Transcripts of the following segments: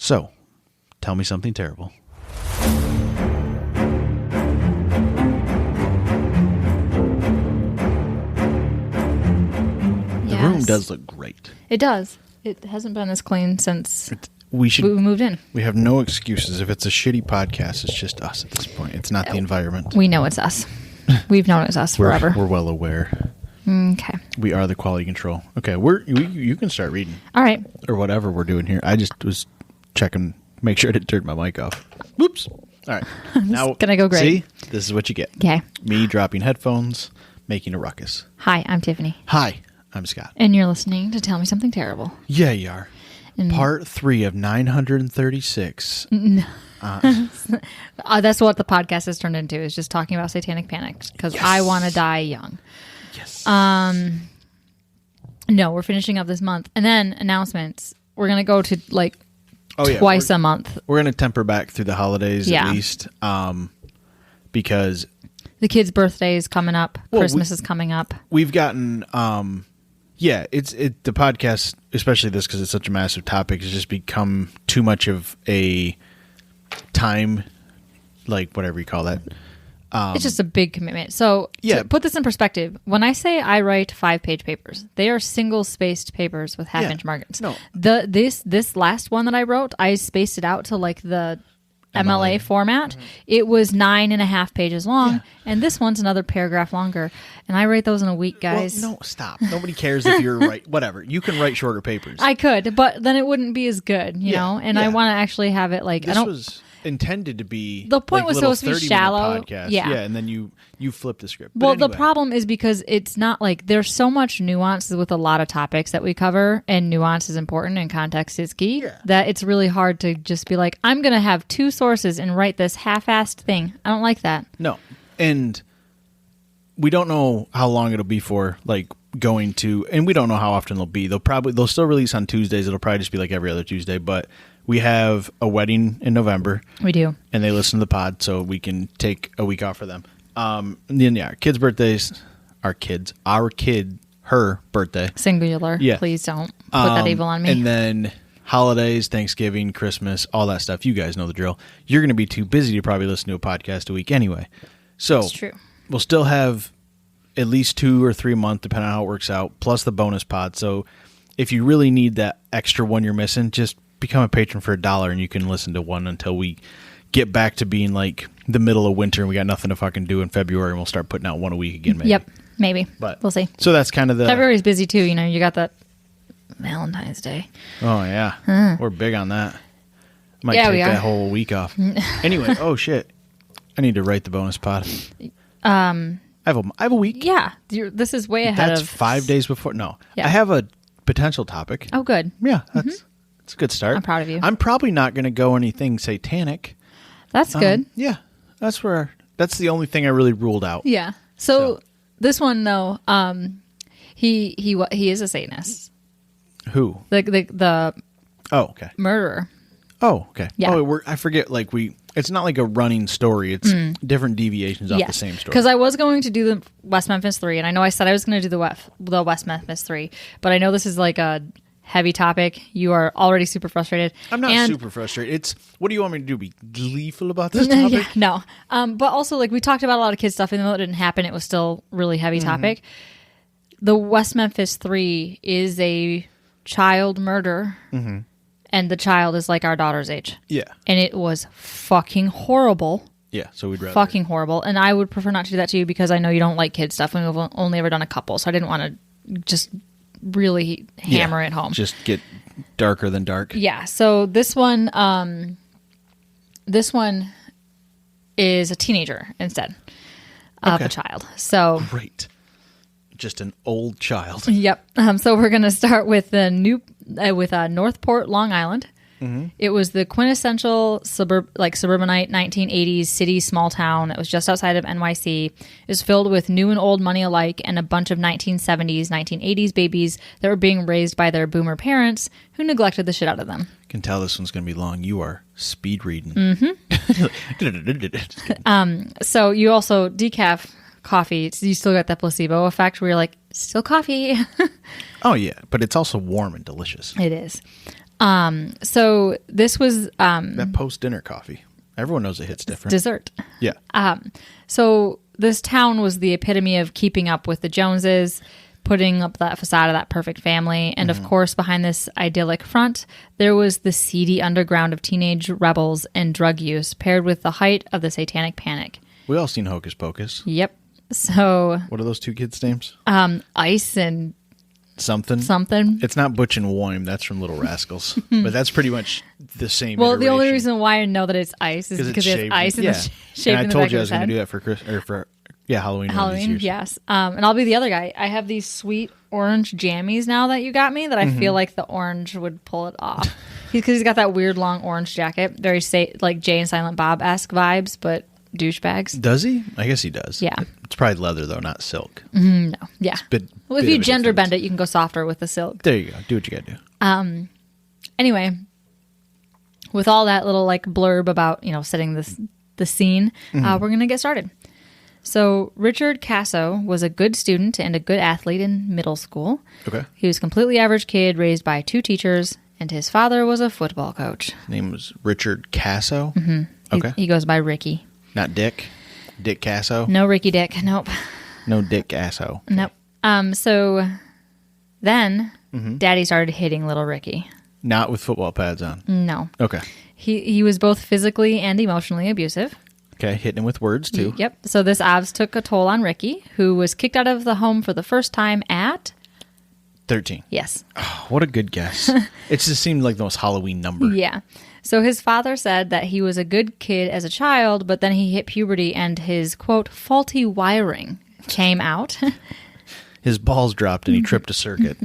So, tell me something terrible. The room does look great. It does. It hasn't been this clean since we moved in. We have no excuses. If it's a shitty podcast, it's just us at this point. It's not the environment. We know it's us. We've known it's us forever. We're well aware. Okay. We are the quality control. Okay, you can start reading. All right. Or whatever we're doing here. I just was checking, make sure I didn't turn my mic off. Whoops. All right. Now, it's gonna go great. See? This is what you get. Okay. Me dropping headphones, making a ruckus. Hi, I'm Tiffany. Hi, I'm Scott. And you're listening to Tell Me Something Terrible. Yeah, you are. Part 3 of 936. That's what the podcast has turned into, is just talking about Satanic Panic, because I want to die young. Yes. No, we're finishing up this month. And then announcements. We're going to go to twice a month. We're going to temper back through the holidays at least, because the kids' birthday is coming up. Christmas is coming up. We've gotten, the podcast, especially this because it's such a massive topic, has just become too much of a time, like whatever you call that. It's just a big commitment. So to put this in perspective, when I say I write 5-page papers, they are single-spaced papers with half-inch margins. No. This last one that I wrote, I spaced it out to like the MLA format. Mm-hmm. It was 9.5 pages long, and this one's another paragraph longer. And I write those in a week, guys. Well, no, stop. Nobody cares if you're right. Whatever. You can write shorter papers. I could, but then it wouldn't be as good, you know? And I want to actually have it like... This was intended to be... The point was supposed to be shallow. Podcast. Yeah, and then you flip the script. But anyway. The problem is because it's not like... There's so much nuance with a lot of topics that we cover, and nuance is important and context is key, that it's really hard to just be like, I'm going to have 2 sources and write this half-assed thing. I don't like that. No. And we don't know how long it'll be for, like, going to... And we don't know how often they'll be. They'll still release on Tuesdays. It'll probably just be like every other Tuesday, but... We have a wedding in November. We do. And they listen to the pod, so we can take a week off for them. And then, our kids' birthdays, her birthday. Singular. Yeah. Please don't put that evil on me. And then holidays, Thanksgiving, Christmas, all that stuff. You guys know the drill. You're going to be too busy to probably listen to a podcast a week anyway. So that's true. We'll still have at least 2 or 3 a month, depending on how it works out, plus the bonus pod. So if you really need that extra one you're missing, just become a patron for $1 and you can listen to one until we get back to being like the middle of winter and we got nothing to fucking do in February and we'll start putting out one a week again maybe. Yep, maybe. But we'll see. So that's kind of the... February's busy too, you know, you got that Valentine's Day. Oh yeah. We're big on that. Might take that whole week off. Anyway, oh shit. I need to write the bonus pod. I have a week. Yeah. This is way ahead That's of... 5 days before. No. Yeah. I have a potential topic. Oh, good. Yeah, it's a good start. I'm proud of you. I'm probably not going to go anything satanic. That's good. Yeah, that's the only thing I really ruled out. Yeah. So this one though, he is a Satanist. Who? The oh, okay. Murderer. Oh, okay. Yeah. Oh, I forget. Like it's not like a running story. It's different deviations off the same story. Because I was going to do the West Memphis 3, and I know I said I was going to do the West Memphis 3, but I know this is like a heavy topic. You are already super frustrated. I'm not super frustrated. What do you want me to do? Be gleeful about this topic? No. But also, like, we talked about a lot of kids stuff, even though it didn't happen, it was still really heavy topic. The West Memphis 3 is a child murder, and the child is like our daughter's age. Yeah. And it was fucking horrible. Yeah, so we'd rather... Fucking horrible. And I would prefer not to do that to you because I know you don't like kid stuff, and we've only ever done a couple, so I didn't want to just... really hammer it home. Just get darker than dark. Yeah. So this one is a teenager instead of a child. So great. Just an old child. Yep. So we're going to start with Northport, Long Island. It was the quintessential suburbanite 1980s city small town. It was just outside of NYC. It was filled with new and old money alike and a bunch of 1970s, 1980s babies that were being raised by their boomer parents who neglected the shit out of them. I can tell this one's going to be long. You are speed reading. So you also decaf coffee. You still got that placebo effect where you're like, still coffee. Oh, yeah. But it's also warm and delicious. It is. So this was that post-dinner coffee. Everyone knows it hits different. Dessert. Yeah. So this town was the epitome of keeping up with the Joneses, putting up that facade of that perfect family. And of course, behind this idyllic front, there was the seedy underground of teenage rebels and drug use paired with the height of the Satanic Panic. We all seen Hocus Pocus. Yep. So... What are those two kids' names? Ice and... Something. It's not Butch and William. That's from Little Rascals. But that's pretty much the same iteration. The only reason why I know that it's Ice is because it has ice in the shape in the back of his head. And I told you I was going to do that for Halloween. Halloween, yes. And I'll be the other guy. I have these sweet orange jammies now that you got me that I feel like the orange would pull it off. Because he's got that weird long orange jacket. Very like Jay and Silent Bob-esque vibes, but douchebags. Does he? I guess he does. Yeah. It's probably leather, though, not silk. No. Yeah. Well, if you gender difference. bend it, you can go softer with the silk. There you go. Do what you got to do. Anyway, with all that little like blurb about, setting the scene, we're going to get started. So Richard Casso was a good student and a good athlete in middle school. Okay. He was a completely average kid raised by 2 teachers, and his father was a football coach. His name was Richard Casso? Mm-hmm. Okay. He goes by Ricky. Not Dick? Dick Casso? No Ricky Dick. Nope. No Dick Casso. Okay. Nope. So then Daddy started hitting little Ricky. Not with football pads on? No. Okay. He was both physically and emotionally abusive. Okay, hitting him with words, too. Yep. So this obviously took a toll on Ricky, who was kicked out of the home for the first time at... 13. Yes. Oh, what a good guess. It just seemed like the most Halloween number. Yeah. So his father said that he was a good kid as a child, but then he hit puberty and his, quote, faulty wiring came out. His balls dropped and he tripped a circuit.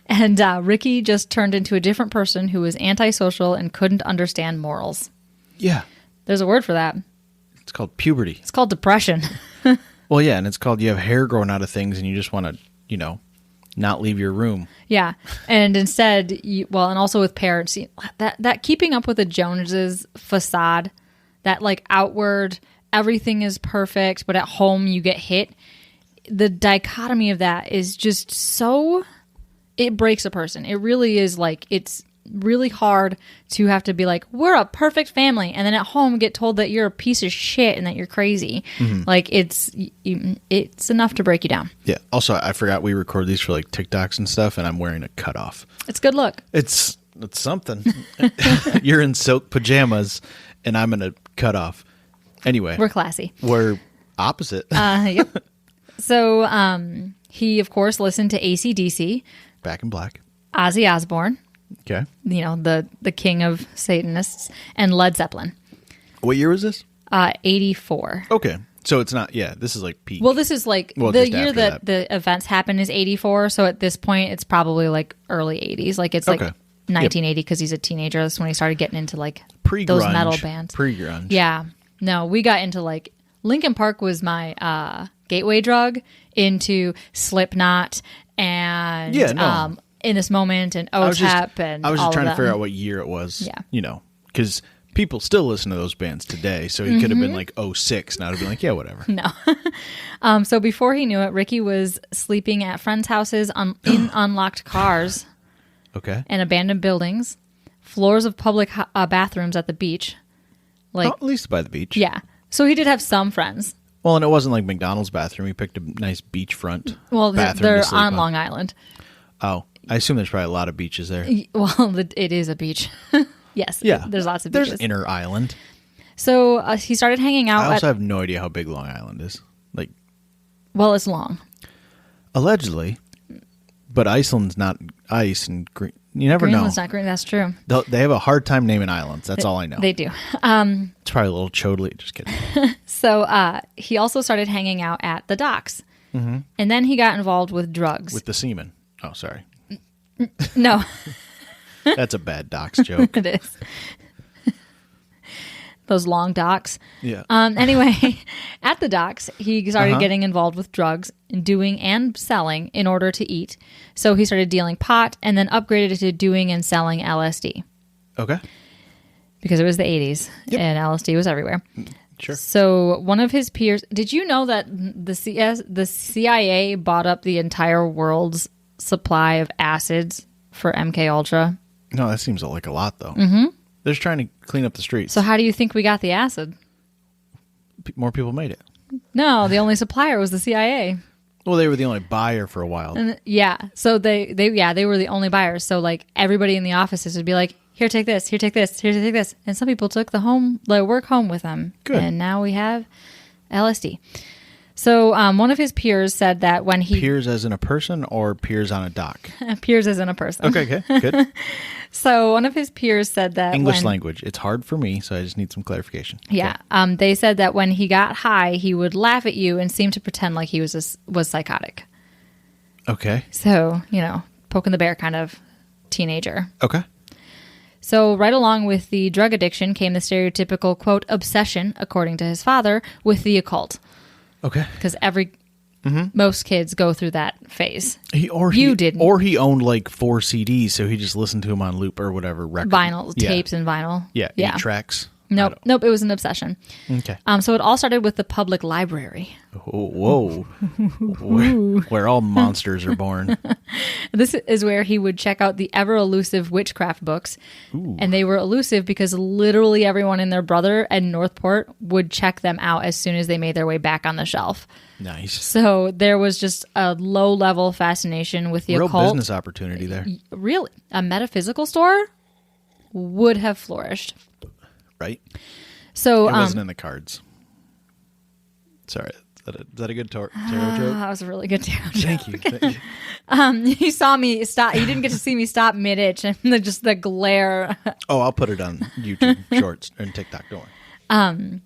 And Ricky just turned into a different person who was antisocial and couldn't understand morals. Yeah. There's a word for that. It's called puberty. It's called depression. Well, yeah, and it's called you have hair growing out of things and you just want to, not leave your room. Yeah. And instead, and also with parents, that keeping up with the Joneses facade, that like outward, everything is perfect, but at home you get hit. The dichotomy of that is just so, it breaks a person. It really is like, it's really hard to have to be like, we're a perfect family, and then at home get told that you're a piece of shit and that you're crazy. Like it's enough to break you down. Yeah. Also, I forgot we record these for like TikToks and stuff, and I'm wearing a cutoff. It's good look. It's something. You're in silk pajamas, and I'm in a cutoff. Anyway, We're classy. We're opposite. Yep. So he of course listened to AC/DC, Back in Black, Ozzy Osbourne. Okay. The king of Satanists, and Led Zeppelin. What year was this? 84. Okay. So it's not, this is like peak. Well, this is like the year that the events happen is 84. So at this point, it's probably like early 80s. Like it's like 1980 because he's a teenager. That's when he started getting into like those metal bands. Pre-grunge. Yeah. No, we got into like Linkin Park was my gateway drug into Slipknot and In This Moment and OTEP and I was all just trying to of figure them. out what year it was. Yeah. Because people still listen to those bands today. So he could have been like 06 and I'd have been like, yeah, whatever. No. So before he knew it, Ricky was sleeping at friends' houses in unlocked cars. Okay. And abandoned buildings, floors of public bathrooms at the beach. Like at least by the beach. Yeah. So he did have some friends. Well, and it wasn't like McDonald's bathroom. He picked a nice beachfront bathroom. They're on Long Island. Oh, I assume there's probably a lot of beaches there. Well, it is a beach. Yes. Yeah. There's lots of beaches. There's Inner Island. So he started hanging out. I also have no idea how big Long Island is. Well, it's long. Allegedly. But Iceland's not ice and green. You never know. Greenland's not green. That's true. They have a hard time naming islands. That's all I know. They do. It's probably a little chodly. Just kidding. So he also started hanging out at the docks. Mm-hmm. And then he got involved with drugs. With the seamen. Oh, sorry. No. That's a bad docks joke. It is. Those long docks. Yeah. Anyway, at the docks, he started getting involved with drugs and doing and selling in order to eat. So he started dealing pot and then upgraded to doing and selling LSD. Okay. Because it was the 80s and LSD was everywhere. Sure. So one of his peers, did you know that the CIA bought up the entire world's supply of acids for MK Ultra? No, that seems like a lot, though. Mm-hmm. They're just trying to clean up the streets. So how do you think we got the acid? More people made it. No, the only supplier was the CIA. Well, they were the only buyer for a while. And so they were the only buyers. So like everybody in the offices would be like, here, take this, here, take this, here, take this. And some people took the work home with them. Good. And now we have LSD. So one of his peers said that when he... Peers as in a person or peers on a dock? Peers as in a person. Okay, good. So one of his peers said that... English language. It's hard for me, so I just need some clarification. Yeah. Okay. They said that when he got high, he would laugh at you and seem to pretend like he was psychotic. Okay. So, poking the bear kind of teenager. Okay. So right along with the drug addiction came the stereotypical, quote, obsession, according to his father, with the occult. Okay. Because most kids go through that phase. You didn't. Or he owned like 4 CDs, so he just listened to them on loop or whatever. Tapes and vinyl. Yeah. 8 tracks. Nope, it was an obsession. Okay. So it all started with the public library. Oh, whoa. where all monsters are born. This is where he would check out the ever-elusive witchcraft books. Ooh. And they were elusive because literally everyone and their brother at Northport would check them out as soon as they made their way back on the shelf. Nice. So there was just a low-level fascination with the occult. Real business opportunity there. Really? A metaphysical store would have flourished. Right. So it wasn't in the cards. Sorry, is that a good tarot joke? That was a really good tarot joke. Thank you. He saw me stop. He didn't get to see me stop mid-itch, and just the glare. Oh, I'll put it on YouTube Shorts and TikTok. Don't worry.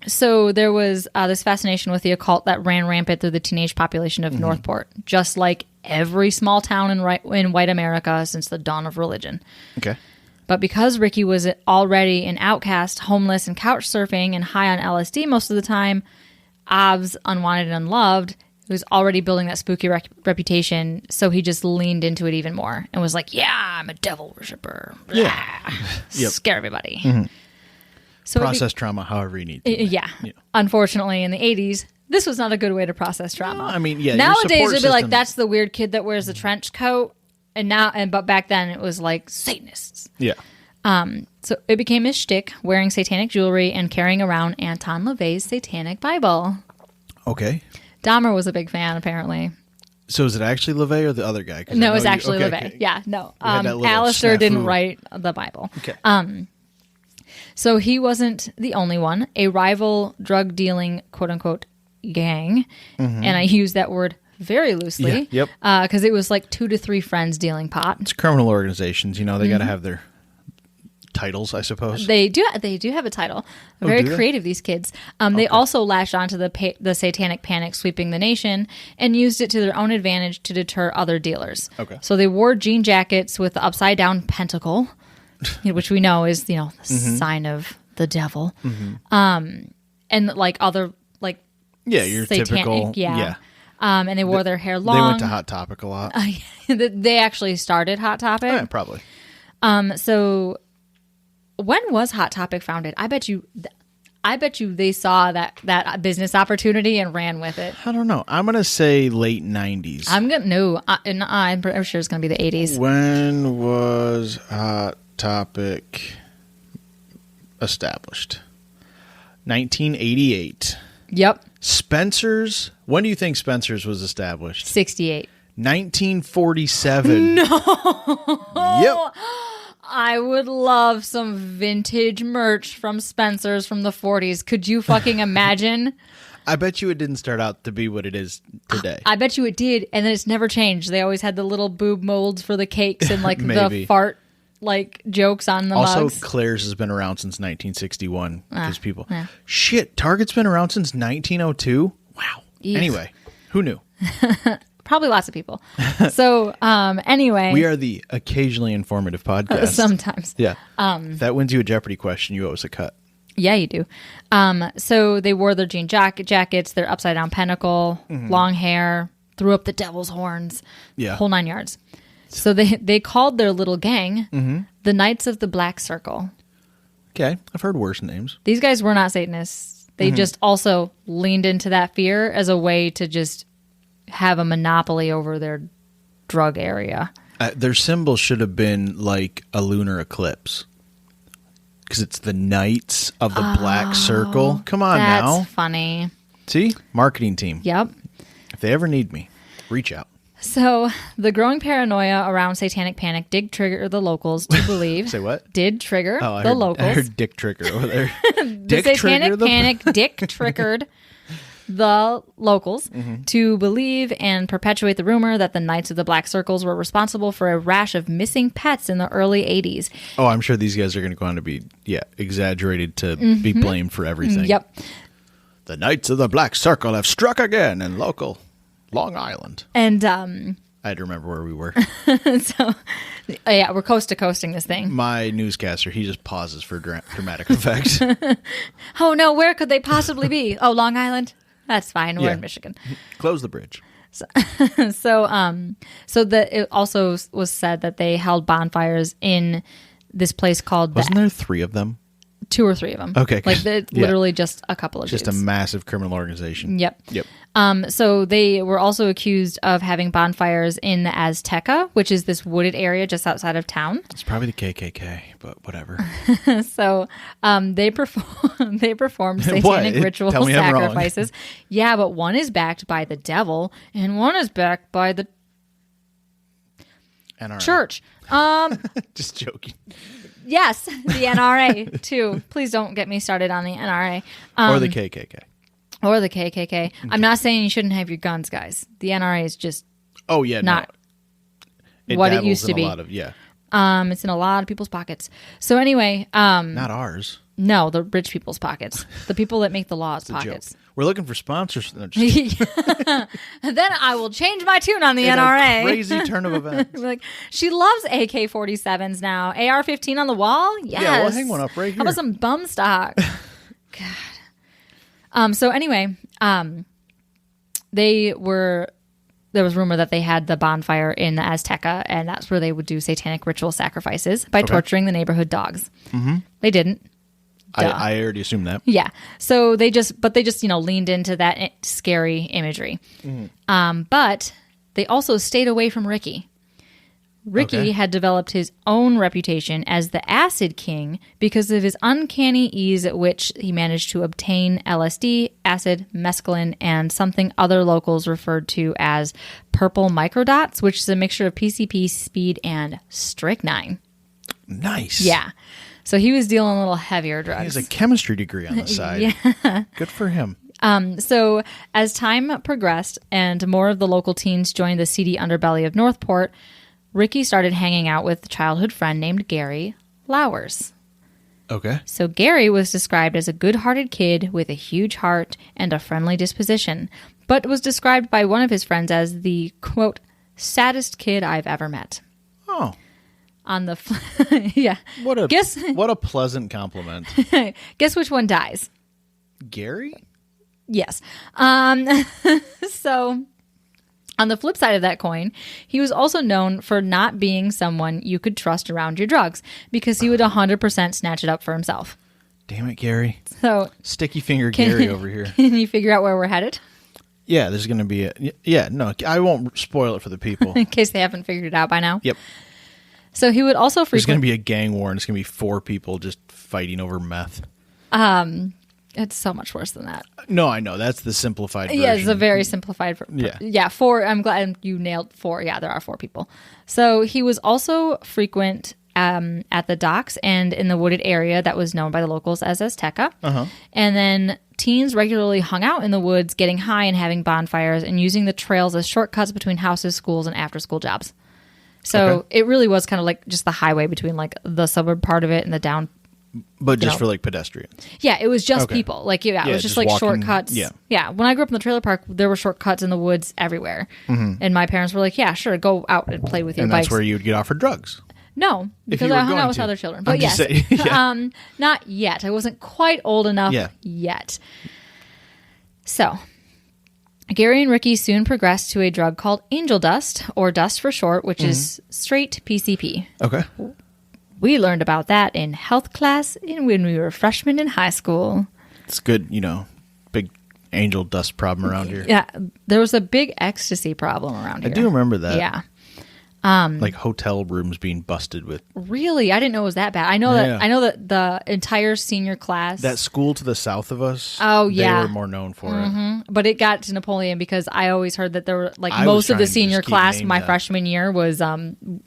So there was this fascination with the occult that ran rampant through the teenage population of Northport, just like every small town in white America since the dawn of religion. Okay. But because Ricky was already an outcast, homeless, and couch surfing and high on LSD most of the time, obs, unwanted and unloved, he was already building that spooky reputation, so he just leaned into it even more and was like, yeah, I'm a devil worshiper. Yeah. Yep. Scare everybody. Mm-hmm. So process trauma however you need to. Yeah. Unfortunately, in the 80s, this was not a good way to process trauma. No, I mean, yeah. Nowadays, it'd be like, that's the weird kid that wears the trench coat. But back then it was like Satanists. Yeah. So it became his shtick, wearing satanic jewelry and carrying around Anton LaVey's Satanic Bible. Okay. Dahmer was a big fan, apparently. So is it actually LaVey or the other guy? No, it's actually LaVey. Okay. Yeah, no. Alistair didn't write the Bible. Okay. So he wasn't the only one. A rival drug dealing, quote unquote, gang, and I use that word very loosely. Yep. Because it was like 2 to 3 friends dealing pot. It's criminal organizations. They got to have their titles, I suppose. They do have a title. Very creative, these kids. They also latched onto the Satanic Panic sweeping the nation and used it to their own advantage to deter other dealers. Okay. So they wore jean jackets with the upside down pentacle, which we know is the sign of the devil. And like other like your typical and they wore their hair long. They went to Hot Topic a lot. They actually started Hot Topic. Yeah, probably. So when was Hot Topic founded? I bet you they saw that business opportunity and ran with it. I don't know. I'm gonna say late 90s. I'm sure it's gonna be the 80s. When was Hot Topic established? 1988. Yep. Spencer's. When do you think Spencer's was established? 68. 1947. No. Yep. I would love some vintage merch from Spencer's from the 40s. Could you fucking imagine? I bet you it didn't start out to be what it is today. I bet you it did, and then it's never changed. They always had the little boob molds for the cakes and like the fart like jokes on the also, mugs. Claire's has been around since 1961 because people... Yeah. Shit, Target's been around since 1902? Wow. Eek. Anyway, who knew? Probably lots of people. So, anyway. We are the occasionally informative podcast. Sometimes. Yeah. If that wins you a Jeopardy question, you owe us a cut. Yeah, you do. So they wore their jean jackets, their upside-down pentacle, long hair, threw up the devil's horns, whole 9 yards. So they called their little gang the Knights of the Black Circle. Okay, I've heard worse names. These guys were not Satanists. They just also leaned into that fear as a way to just have a monopoly over their drug area. Their symbol should have been like a lunar eclipse. Because it's the Knights of the Black Circle. Come on now. That's funny. See? Marketing team. Yep. If they ever need me, reach out. So, the growing paranoia around Satanic Panic did trigger the locals to believe. Say what? Did trigger locals. I heard Dick Trigger over there. The Satanic Panic triggered the locals to believe and perpetuate the rumor that the Knights of the Black Circles were responsible for a rash of missing pets in the early 80s. Oh, I'm sure these guys are going to go on to be, exaggerated to be blamed for everything. Yep. The Knights of the Black Circle have struck again in local Long Island. And I had to remember where we were. So, we're coast to coasting this thing. My newscaster, he just pauses for dramatic effect. Oh no, where could they possibly be? Oh, Long Island? That's fine. We're in Michigan. Close the bridge. So it also was said that they held bonfires in this place called... Wasn't there 3 of them? 2 or 3 of them. Okay. Like literally just a couple of just dudes. A massive criminal organization. Yep. So they were also accused of having bonfires in the Azteca, which is this wooded area just outside of town. It's probably the KKK, but whatever. So they performed satanic ritual sacrifices. Yeah, but one is backed by the devil and one is backed by the NRA. Church. Just joking. Yes, the NRA too. Please don't get me started on the NRA. Or the KKK. Or the KKK. Okay. I'm not saying you shouldn't have your guns, guys. The NRA is just not what it used to be. It's in a lot of people's pockets. So anyway, not ours. No, the rich people's pockets. The people that make the laws' pockets. We're looking for sponsors. Then I will change my tune on the NRA. A crazy turn of events. Like, she loves AK-47s now. AR-15 on the wall? Yes. Yeah, we'll hang one up right here. How about some bum stock? God. So anyway, there was rumor that they had the bonfire in the Azteca, and that's where they would do satanic ritual sacrifices by torturing the neighborhood dogs. They didn't. I already assumed that. Yeah. So they just leaned into that scary imagery. But they also stayed away from Ricky. Ricky had developed his own reputation as the Acid King because of his uncanny ease at which he managed to obtain LSD, acid, mescaline, and something other locals referred to as purple microdots, which is a mixture of PCP, speed, and strychnine. Nice. Yeah. So he was dealing a little heavier drugs. He has a chemistry degree on the side. Yeah. Good for him. So as time progressed and more of the local teens joined the seedy underbelly of Northport, Ricky started hanging out with a childhood friend named Gary Lowers. Okay. So Gary was described as a good-hearted kid with a huge heart and a friendly disposition, but was described by one of his friends as the, quote, saddest kid I've ever met. Oh. On the yeah. What a pleasant compliment. Guess which one dies? Gary? Yes. So on the flip side of that coin, he was also known for not being someone you could trust around your drugs because he would 100% snatch it up for himself. Damn it, Gary. So sticky finger Gary over here. Can you figure out where we're headed? Yeah, there's going to be no, I won't spoil it for the people. In case they haven't figured it out by now. Yep. So he would also There's going to be a gang war, and it's going to be 4 people just fighting over meth. It's so much worse than that. No, I know. That's the simplified version. Yeah, it's a very simplified. Yeah, 4. I'm glad you nailed 4. Yeah, there are 4 people. So he was also frequent at the docks and in the wooded area that was known by the locals as Azteca. And then teens regularly hung out in the woods, getting high and having bonfires and using the trails as shortcuts between houses, schools, and after-school jobs. So it really was kind of like just the highway between like the suburb part of it and the down. But just for like pedestrians. Yeah, it was just people. Like, it was just like walking, shortcuts. Yeah. When I grew up in the trailer park, there were shortcuts in the woods everywhere. And my parents were like, yeah, sure, go out and play with your bikes. And that's where you would get offered drugs. No, because I hung out with other children. But yes, not yet. I wasn't quite old enough yet. So Gary and Ricky soon progressed to a drug called angel dust, or dust for short, which is straight PCP. Okay. We learned about that in health class when we were freshmen in high school. It's good, big angel dust problem around here. Yeah, there was a big ecstasy problem around here. I do remember that. Yeah. Like hotel rooms being busted with. Really? I didn't know it was that bad. I know that the entire senior class. That school to the south of us. Oh, yeah. They were more known for it. But it got to Napoleon because I always heard that there were most of the senior class my freshman year was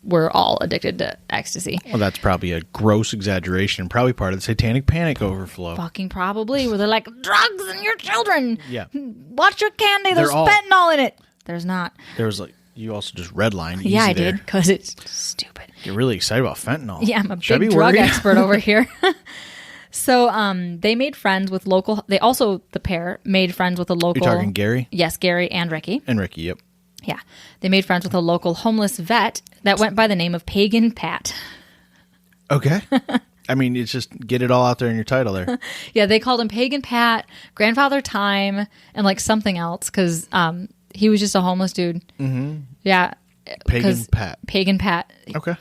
were all addicted to ecstasy. Well, that's probably a gross exaggeration. Probably part of the Satanic Panic overflow. Fucking probably. Where they're like, drugs and your children. Yeah. Watch your candy. There's fentanyl in it. There's not. There was you also just redlined. Yeah, I did, because it's stupid. You're really excited about fentanyl. Yeah, I'm a big drug expert over here. So they made friends with the pair made friends with a local... You're talking Gary? Yes, Gary and Ricky. And Ricky, yep. Yeah. They made friends with a local homeless vet that went by the name of Pagan Pat. Okay. I mean, it's just get it all out there in your title there. Yeah, they called him Pagan Pat, Grandfather Time, and something else, because... he was just a homeless dude. Mm-hmm. Yeah. Pagan Pat. Okay.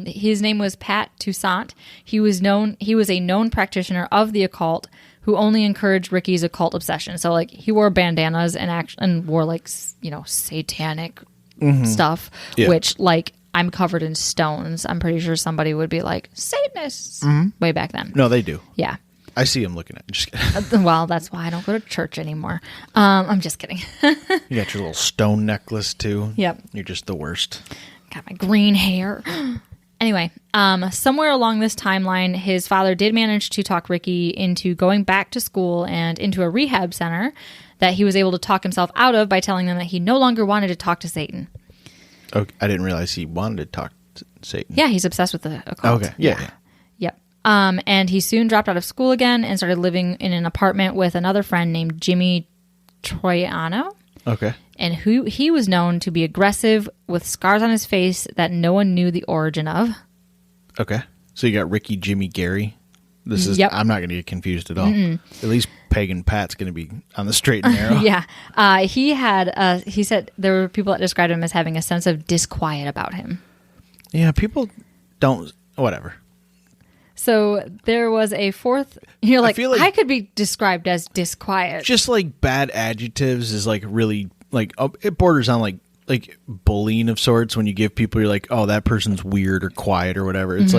His name was Pat Toussaint. He was a known practitioner of the occult who only encouraged Ricky's occult obsession. So he wore bandanas and wore satanic stuff, which I'm covered in stones. I'm pretty sure somebody would be like, Satanists way back then. No, they do. Yeah. I see him looking at it. Just kidding. Well, that's why I don't go to church anymore. I'm just kidding. You got your little stone necklace, too. Yep. You're just the worst. Got my green hair. Anyway, somewhere along this timeline, his father did manage to talk Ricky into going back to school and into a rehab center that he was able to talk himself out of by telling them that he no longer wanted to talk to Satan. Okay. I didn't realize he wanted to talk to Satan. Yeah, he's obsessed with the occult. Okay. Yeah. Yep. And he soon dropped out of school again and started living in an apartment with another friend named Jimmy Troiano. Okay. And he was known to be aggressive with scars on his face that no one knew the origin of. Okay. So you got Ricky, Jimmy, Gary. This is. Yep. I'm not going to get confused at all. Mm-mm. At least Pagan Pat's going to be on the straight and narrow. Yeah. He said there were people that described him as having a sense of disquiet about him. Yeah, people don't. Whatever. So there was a fourth. You're like, I could be described as disquiet. Just bad adjectives is really it borders on like bullying of sorts. When you give people, you're like, oh, that person's weird or quiet or whatever. It's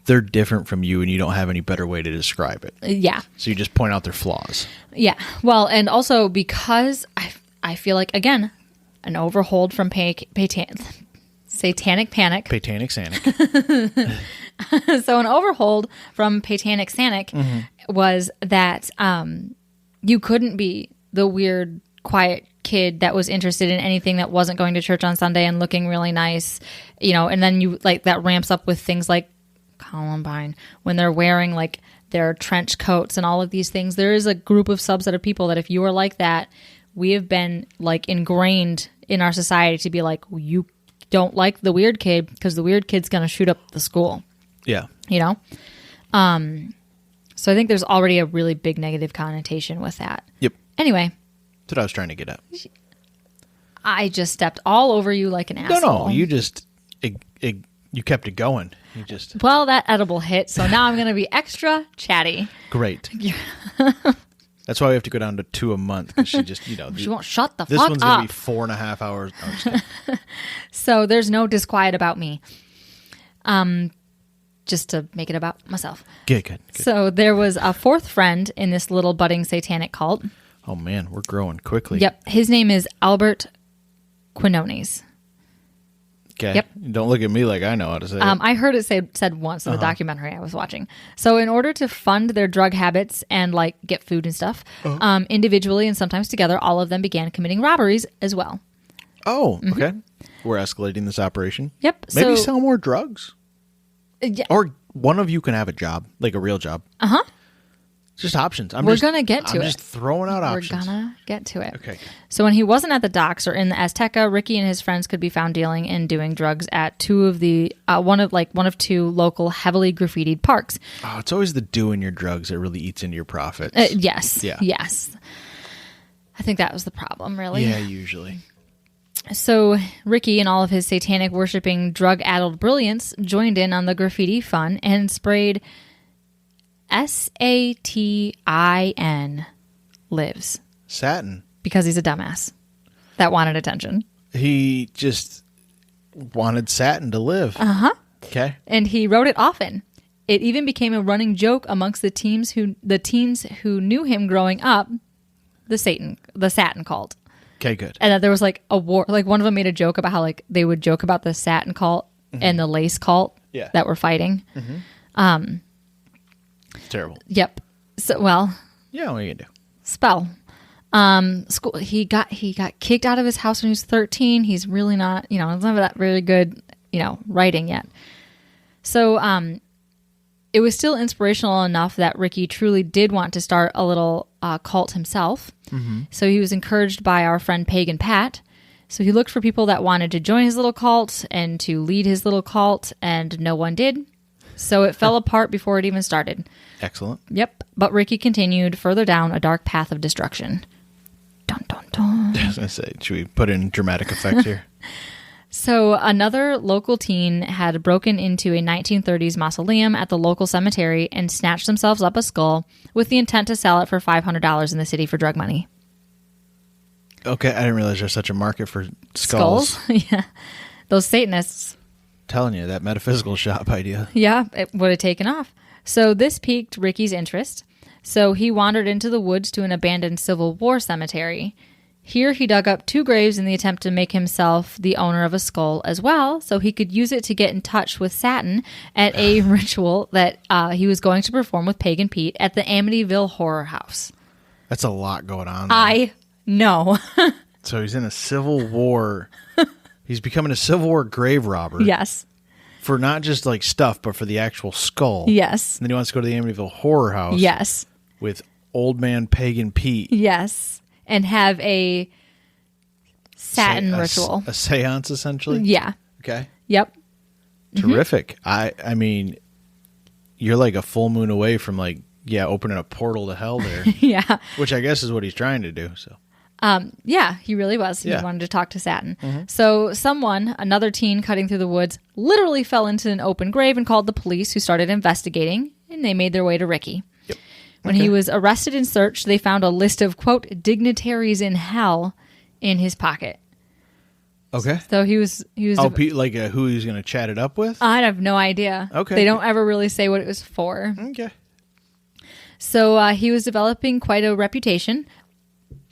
they're different from you, and you don't have any better way to describe it. Yeah. So you just point out their flaws. Yeah. Well, and also because I feel like again an overhold from Satanic Panic. Satanic Sanic. So an overhold from Satanic Sanic was that you couldn't be the weird, quiet kid that was interested in anything that wasn't going to church on Sunday and looking really nice, and then you that ramps up with things like Columbine when they're wearing their trench coats and all of these things. There is a group of subset of people that if you are like that, we have been ingrained in our society to be like, you don't like the weird kid because the weird kid's going to shoot up the school. Yeah. So I think there's already a really big negative connotation with that. Yep. Anyway. That's what I was trying to get at. I just stepped all over you like an asshole. No, you just, you kept it going. You just. Well, that edible hit, so now I'm going to be extra chatty. Great. That's why we have to go down to 2 a month, because she just, she won't shut the fuck up. This one's going to be 4.5 hours. No, so there's no disquiet about me. Just to make it about myself. Good. So there was a fourth friend in this little budding satanic cult. Oh, man, we're growing quickly. Yep. His name is Albert Quinones. Okay. Yep. Don't look at me like I know how to say it. I heard it said once in the documentary I was watching. So in order to fund their drug habits and get food and stuff, individually and sometimes together, all of them began committing robberies as well. Oh, okay. We're escalating this operation. Yep. Maybe sell more drugs. Yeah. Or one of you can have a job, like a real job. Uh-huh. Just options. We're going to get to it. I'm just throwing out options. We're going to get to it. Okay. So when he wasn't at the docks or in the Azteca, Ricky and his friends could be found dealing and doing drugs at two of the one of two local heavily graffitied parks. Oh, it's always the doing your drugs that really eats into your profits. Yes. Yeah. Yes. I think that was the problem, really. Yeah, usually. So Ricky and all of his satanic worshipping drug-addled brilliance joined in on the graffiti fun and sprayed Satin lives. Satin. Because he's a dumbass that wanted attention. He just wanted Satin to live. Uh-huh. Okay. And he wrote it often. It even became a running joke amongst the teens who knew him growing up, the Satin cult. Okay, good. And that there was like a war, like one of them made a joke about how like they would joke about the Satin cult and the lace cult that were fighting. Mm-hmm. It's terrible. Yep. So, well. Yeah, what are you going to do? Spell. School. He got kicked out of his house when he was 13. He's really not, it's not that really good, writing yet. So, it was still inspirational enough that Ricky truly did want to start a little cult himself. Mm-hmm. So he was encouraged by our friend Pagan Pat. So he looked for people that wanted to join his little cult and to lead his little cult, and no one did. So it fell apart before it even started. Excellent. Yep. But Ricky continued further down a dark path of destruction. Dun, dun, dun. I was going to say, should we put in dramatic effect here? So another local teen had broken into a 1930s mausoleum at the local cemetery and snatched themselves up a skull with the intent to sell it for $500 in the city for drug money. Okay, I didn't realize there's such a market for skulls. Yeah. Those Satanists. Telling you, that metaphysical shop idea. Yeah, it would have taken off. So this piqued Ricky's interest. So he wandered into the woods to an abandoned Civil War cemetery. Here he dug up 2 graves in the attempt to make himself the owner of a skull as well, so he could use it to get in touch with Satin at a ritual that he was going to perform with Pagan Pete at the Amityville Horror House. That's a lot going on there. I know. So he's in a Civil War. He's becoming a Civil War grave robber. Yes. For not just like stuff, but for the actual skull. Yes. And then he wants to go to the Amityville Horror House. Yes. With old man Pagan Pete. Yes. And have a Satin ritual. A seance, essentially? Yeah. Okay. Yep. Terrific. Mm-hmm. I mean, you're like a full moon away from opening a portal to hell there. Yeah. Which I guess is what he's trying to do, so. Yeah, he really was. He wanted to talk to Satin. Mm-hmm. So another teen cutting through the woods, literally fell into an open grave and called the police, who started investigating, and they made their way to Ricky. Yep. When he was arrested and searched, they found a list of, quote, dignitaries in hell in his pocket. Okay. So he was who he's going to chat it up with? I have no idea. Okay. They don't ever really say what it was for. Okay. So he was developing quite a reputation.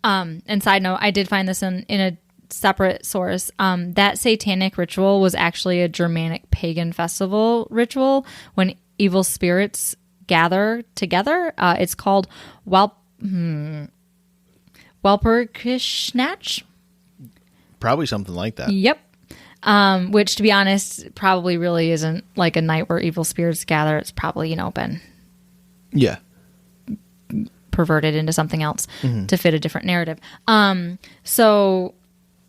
And side note, I did find this in a separate source. That satanic ritual was actually a Germanic pagan festival ritual when evil spirits gather together. It's called Walpurgisnacht. Probably something like that. Yep. Which, to be honest, probably really isn't like a night where evil spirits gather. It's probably, been perverted into something else to fit a different narrative. So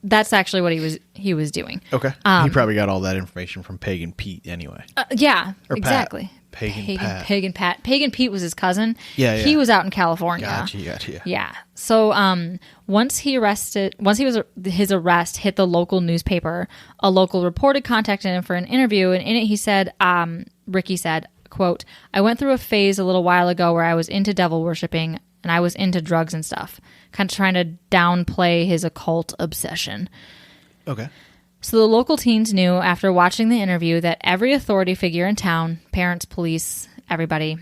that's actually what he was doing. Okay. He probably got all that information from Pagan Pete anyway. Yeah, or exactly. Pagan Pat. Pagan Pete was his cousin. Yeah. He was out in California. Gotcha. Yeah. So once his arrest hit the local newspaper, a local reporter contacted him for an interview, and in it he said, Ricky said, quote, "I went through a phase a little while ago where I was into devil worshipping and I was into drugs and stuff, kind of trying to downplay his occult obsession." Okay. So the local teens knew after watching the interview that every authority figure in town, parents, police, everybody,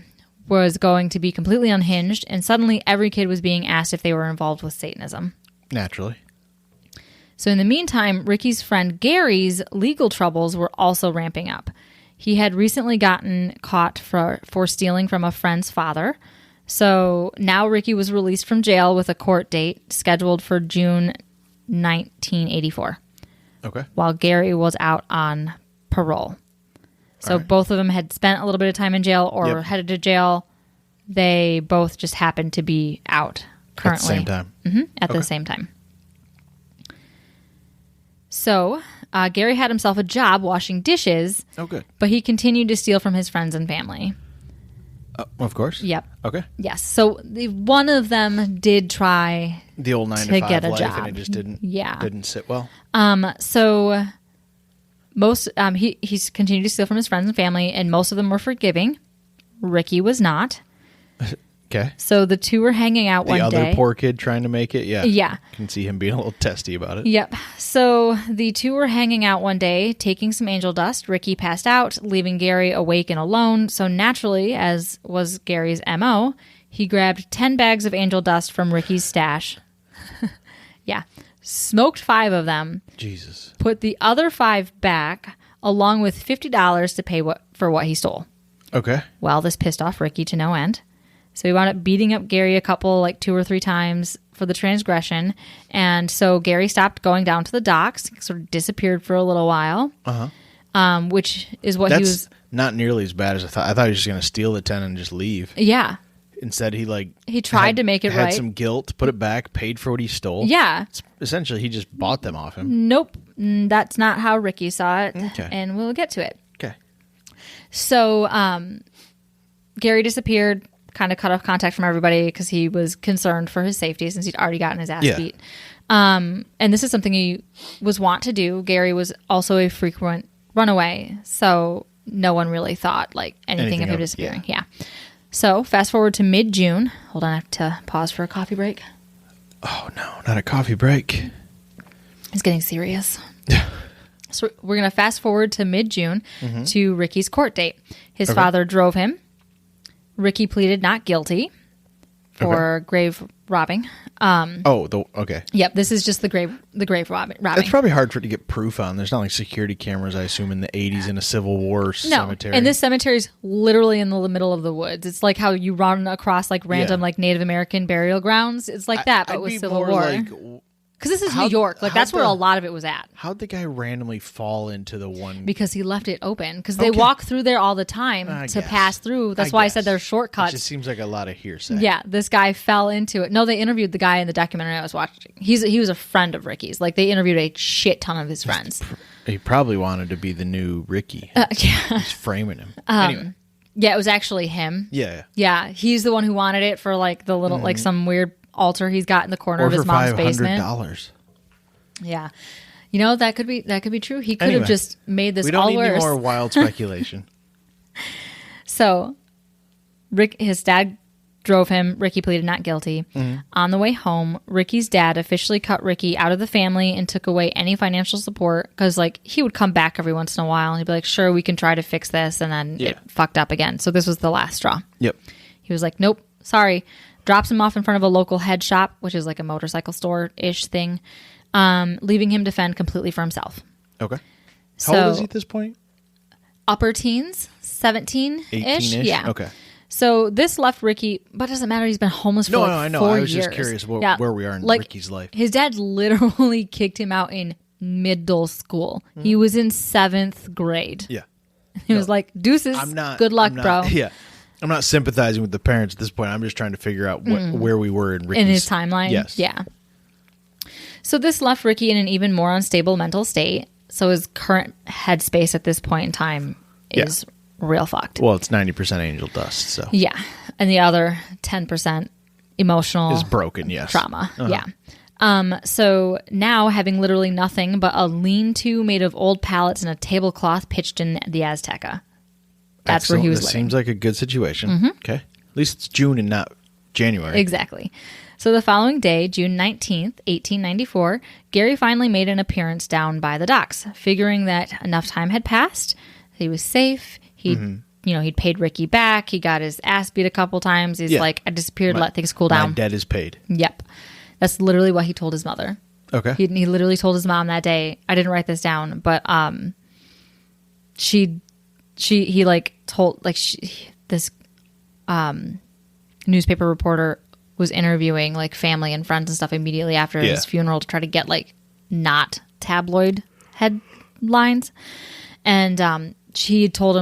was going to be completely unhinged, and suddenly every kid was being asked if they were involved with Satanism. Naturally. So in the meantime, Ricky's friend Gary's legal troubles were also ramping up. He had recently gotten caught for stealing from a friend's father. So now Ricky was released from jail with a court date scheduled for June 1984. Okay. While Gary was out on parole. So both of them had spent a little bit of time in jail or headed to jail. They both just happened to be out currently. At the same time. Mm-hmm, at the same time. So Gary had himself a job washing dishes. Oh, good. But he continued to steal from his friends and family. Of course. Yep. Okay. Yes. So one of them did try the old 9 to 5 get a life, job. and it just didn't sit well. So most he's continued to steal from his friends and family, and most of them were forgiving. Ricky was not. Okay. So the two were hanging out one day. The other poor kid trying to make it? Yeah. Yeah. I can see him being a little testy about it. Yep. So the two were hanging out one day, taking some angel dust. Ricky passed out, leaving Gary awake and alone. So naturally, as was Gary's MO, he grabbed 10 bags of angel dust from Ricky's stash. Yeah. Smoked 5 of them. Jesus. Put the other 5 back, along with $50 to pay for what he stole. Okay. Well, this pissed off Ricky to no end. So he wound up beating up Gary a couple, like 2 or 3 times for the transgression. And so Gary stopped going down to the docks, sort of disappeared for a little while, which is what he was... not nearly as bad as I thought. I thought he was just going to steal the 10 and just leave. Yeah. Instead, he tried to make it right. Had some guilt, put it back, paid for what he stole. Yeah. Essentially, he just bought them off him. Nope. That's not how Ricky saw it. Okay. And we'll get to it. Okay. So Gary disappeared, kind of cut off contact from everybody because he was concerned for his safety since he'd already gotten his ass beat. And this is something he was wont to do. Gary was also a frequent runaway, so no one really thought like anything of him disappearing. Yeah. So fast forward to mid-June. Hold on, I have to pause for a coffee break. Oh no, not a coffee break. It's getting serious. So we're going to fast forward to mid-June to Ricky's court date. His father drove him. Ricky pleaded not guilty for grave robbing. Okay. Yep, this is just the grave robbing. It's probably hard to get proof on. There's not like security cameras, I assume, in the 80s in a Civil War cemetery. And this cemetery is literally in the middle of the woods. It's like how you run across like random like Native American burial grounds. It's like that, but with Civil War. Because this is New York. Like, that's where a lot of it was at. How'd the guy randomly fall into the one? Because he left it open. Because they walk through there all the time to pass through. That's why I said there's shortcuts. It just seems like a lot of hearsay. Yeah, this guy fell into it. No, they interviewed the guy in the documentary I was watching. He was a friend of Ricky's. Like, they interviewed a shit ton of his friends. He probably wanted to be the new Ricky. Yeah. He's framing him. Anyway. Yeah, it was actually him. Yeah. Yeah, he's the one who wanted it for, like, the little, like, some weird altar he's got in the corner of his mom's basement. $500. Yeah. You know, that could be true. He could have just made this all worse. We don't need any more wild speculation. So, his dad drove him. Ricky pleaded not guilty. On the way home, Ricky's dad officially cut Ricky out of the family and took away any financial support because, like, he would come back every once in a while. And he'd be like, sure, we can try to fix this. And then it fucked up again. So this was the last straw. Yep. He was like, nope, sorry. Drops him off in front of a local head shop, which is like a motorcycle store-ish thing, leaving him to fend completely for himself. Okay. How old is he at this point? Upper teens, 17-ish. 18-ish? Yeah. Okay. So this left Ricky, but it doesn't matter. He's been homeless for I know. 4 I was years. just curious where we are in Ricky's life. His dad literally kicked him out in middle school. He was in 7th grade. Yeah. He was like, deuces, good luck, bro. Yeah. I'm not sympathizing with the parents at this point. I'm just trying to figure out where we were in Ricky's... In his timeline? Yes. Yeah. So this left Ricky in an even more unstable mental state. So his current headspace at this point in time is real fucked. Well, it's 90% angel dust, so... Yeah. And the other 10% emotional... is broken, yes. Trauma. Yeah. So now, having literally nothing but a lean-to made of old pallets and a tablecloth pitched in the Azteca. That's where he was living. Seems like a good situation. Okay. At least it's June and not January. Exactly. So the following day, June 19th, 1894, Gary finally made an appearance down by the docks, figuring that enough time had passed, he was safe, he'd paid Ricky back, he got his ass beat a couple times, he's like, I disappeared, let things cool down. My debt is paid. Yep. That's literally what he told his mother. Okay. He literally told his mom that day, I didn't write this down, but this newspaper reporter was interviewing like family and friends and stuff immediately after his funeral to try to get like not tabloid headlines. And he told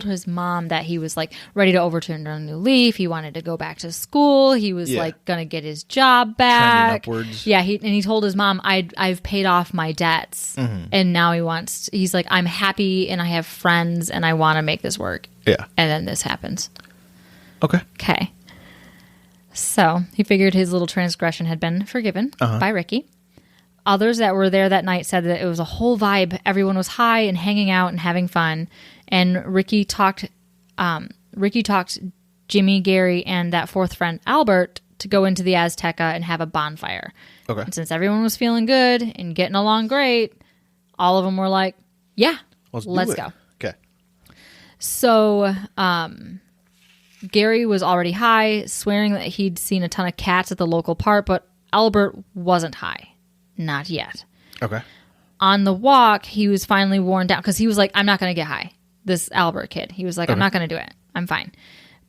his mom that he was like ready to overturn a new leaf. He wanted to go back to school. He was like gonna get his job back. Trending upwards. Yeah, he told his mom, I've paid off my debts, and now he's like, I'm happy and I have friends and I want to make this work. Yeah, and then this happens. Okay. So he figured his little transgression had been forgiven by Ricky. Others that were there that night said that it was a whole vibe. Everyone was high and hanging out and having fun. And Ricky talked Jimmy, Gary, and that fourth friend, Albert, to go into the Azteca and have a bonfire. Okay. And since everyone was feeling good and getting along great, all of them were like, yeah, let's go. Okay. So Gary was already high, swearing that he'd seen a ton of cats at the local park, but Albert wasn't high. Not yet. Okay. On the walk, he was finally worn down because he was like, I'm not going to get high. This Albert kid. He was like, I'm not going to do it. I'm fine.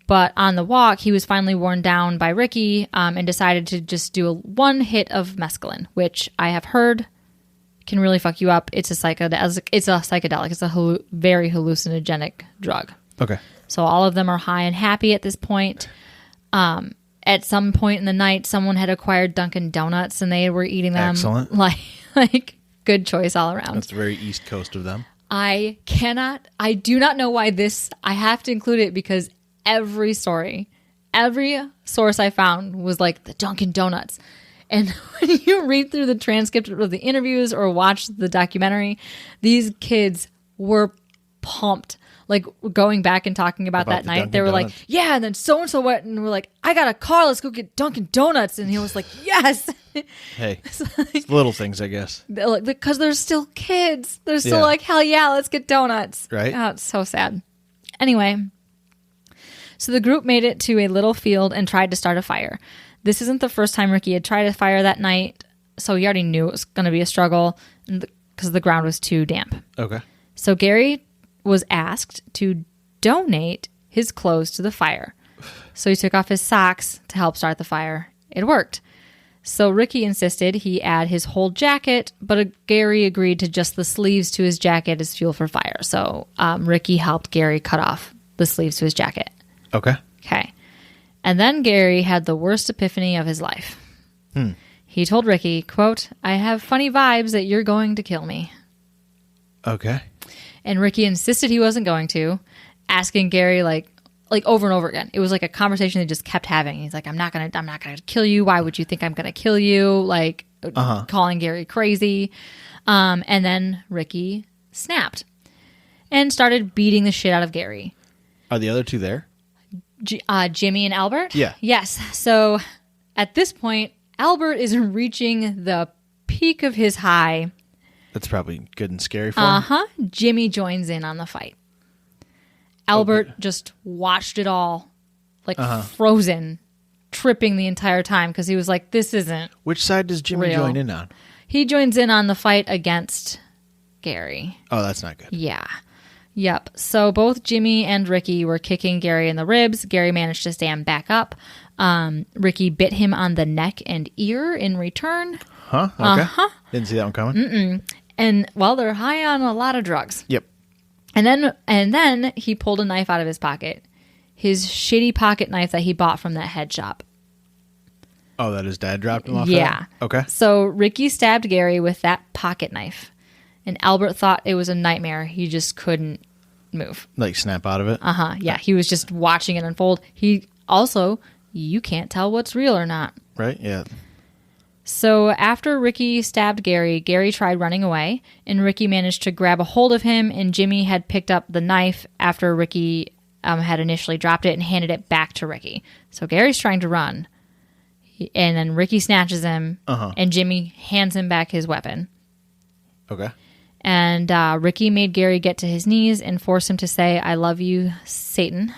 But on the walk, he was finally worn down by Ricky and decided to just do one hit of mescaline, which I have heard can really fuck you up. It's a psychedelic. It's a very hallucinogenic drug. Okay. So all of them are high and happy at this point. At some point in the night, someone had acquired Dunkin' Donuts and they were eating them. Excellent. Like good choice all around. That's very East Coast of them. I do not know why I have to include it because every source I found was like the Dunkin' Donuts. And when you read through the transcript of the interviews or watch the documentary, these kids were pumped. Like going back and talking about that night, they were Donuts. Like, yeah, and then so-and-so went and we're like, I got a car, let's go get Dunkin' Donuts. And he was like, yes. Hey, it's little things, I guess. Because they're still kids. They're still like, hell yeah, let's get donuts. Right. Oh, it's so sad. Anyway, so the group made it to a little field and tried to start a fire. This isn't the first time Ricky had tried a fire that night, so he already knew it was going to be a struggle because the ground was too damp. Okay. So Gary was asked to donate his clothes to the fire. So he took off his socks to help start the fire. It worked. So Ricky insisted he add his whole jacket, but Gary agreed to just the sleeves to his jacket as fuel for fire. So Ricky helped Gary cut off the sleeves to his jacket. Okay. Okay. And then Gary had the worst epiphany of his life. He told Ricky, quote, I have funny vibes that you're going to kill me. Okay. And Ricky insisted he wasn't going to, asking Gary like over and over again. It was like a conversation they just kept having. He's like, I'm not gonna kill you. Why would you think I'm gonna kill you? Like calling Gary crazy. And then Ricky snapped and started beating the shit out of Gary. Are the other two there? Jimmy and Albert? Yeah. Yes. So at this point, Albert is reaching the peak of his high. That's probably good and scary for him. Jimmy joins in on the fight. Albert just watched it all, like frozen, tripping the entire time because he was like, this isn't Which side does Jimmy real. join in on? He joins in on the fight against Gary. Oh, that's not good. Yeah. Yep. So both Jimmy and Ricky were kicking Gary in the ribs. Gary managed to stand back up. Ricky bit him on the neck and ear in return. Huh? Okay. Didn't see that one coming. And, well, they're high on a lot of drugs. Yep. And then he pulled a knife out of his pocket. His shitty pocket knife that he bought from that head shop. Oh, that his dad dropped him off? Yeah. That? Okay. So Ricky stabbed Gary with that pocket knife. And Albert thought it was a nightmare. He just couldn't move. Like snap out of it? Yeah. He was just watching it unfold. You can't tell what's real or not. Right? Yeah. So after Ricky stabbed Gary, Gary tried running away, and Ricky managed to grab a hold of him, and Jimmy had picked up the knife after Ricky had initially dropped it and handed it back to Ricky. So Gary's trying to run, and then Ricky snatches him, and Jimmy hands him back his weapon. Okay. And Ricky made Gary get to his knees and forced him to say, I love you, Satan.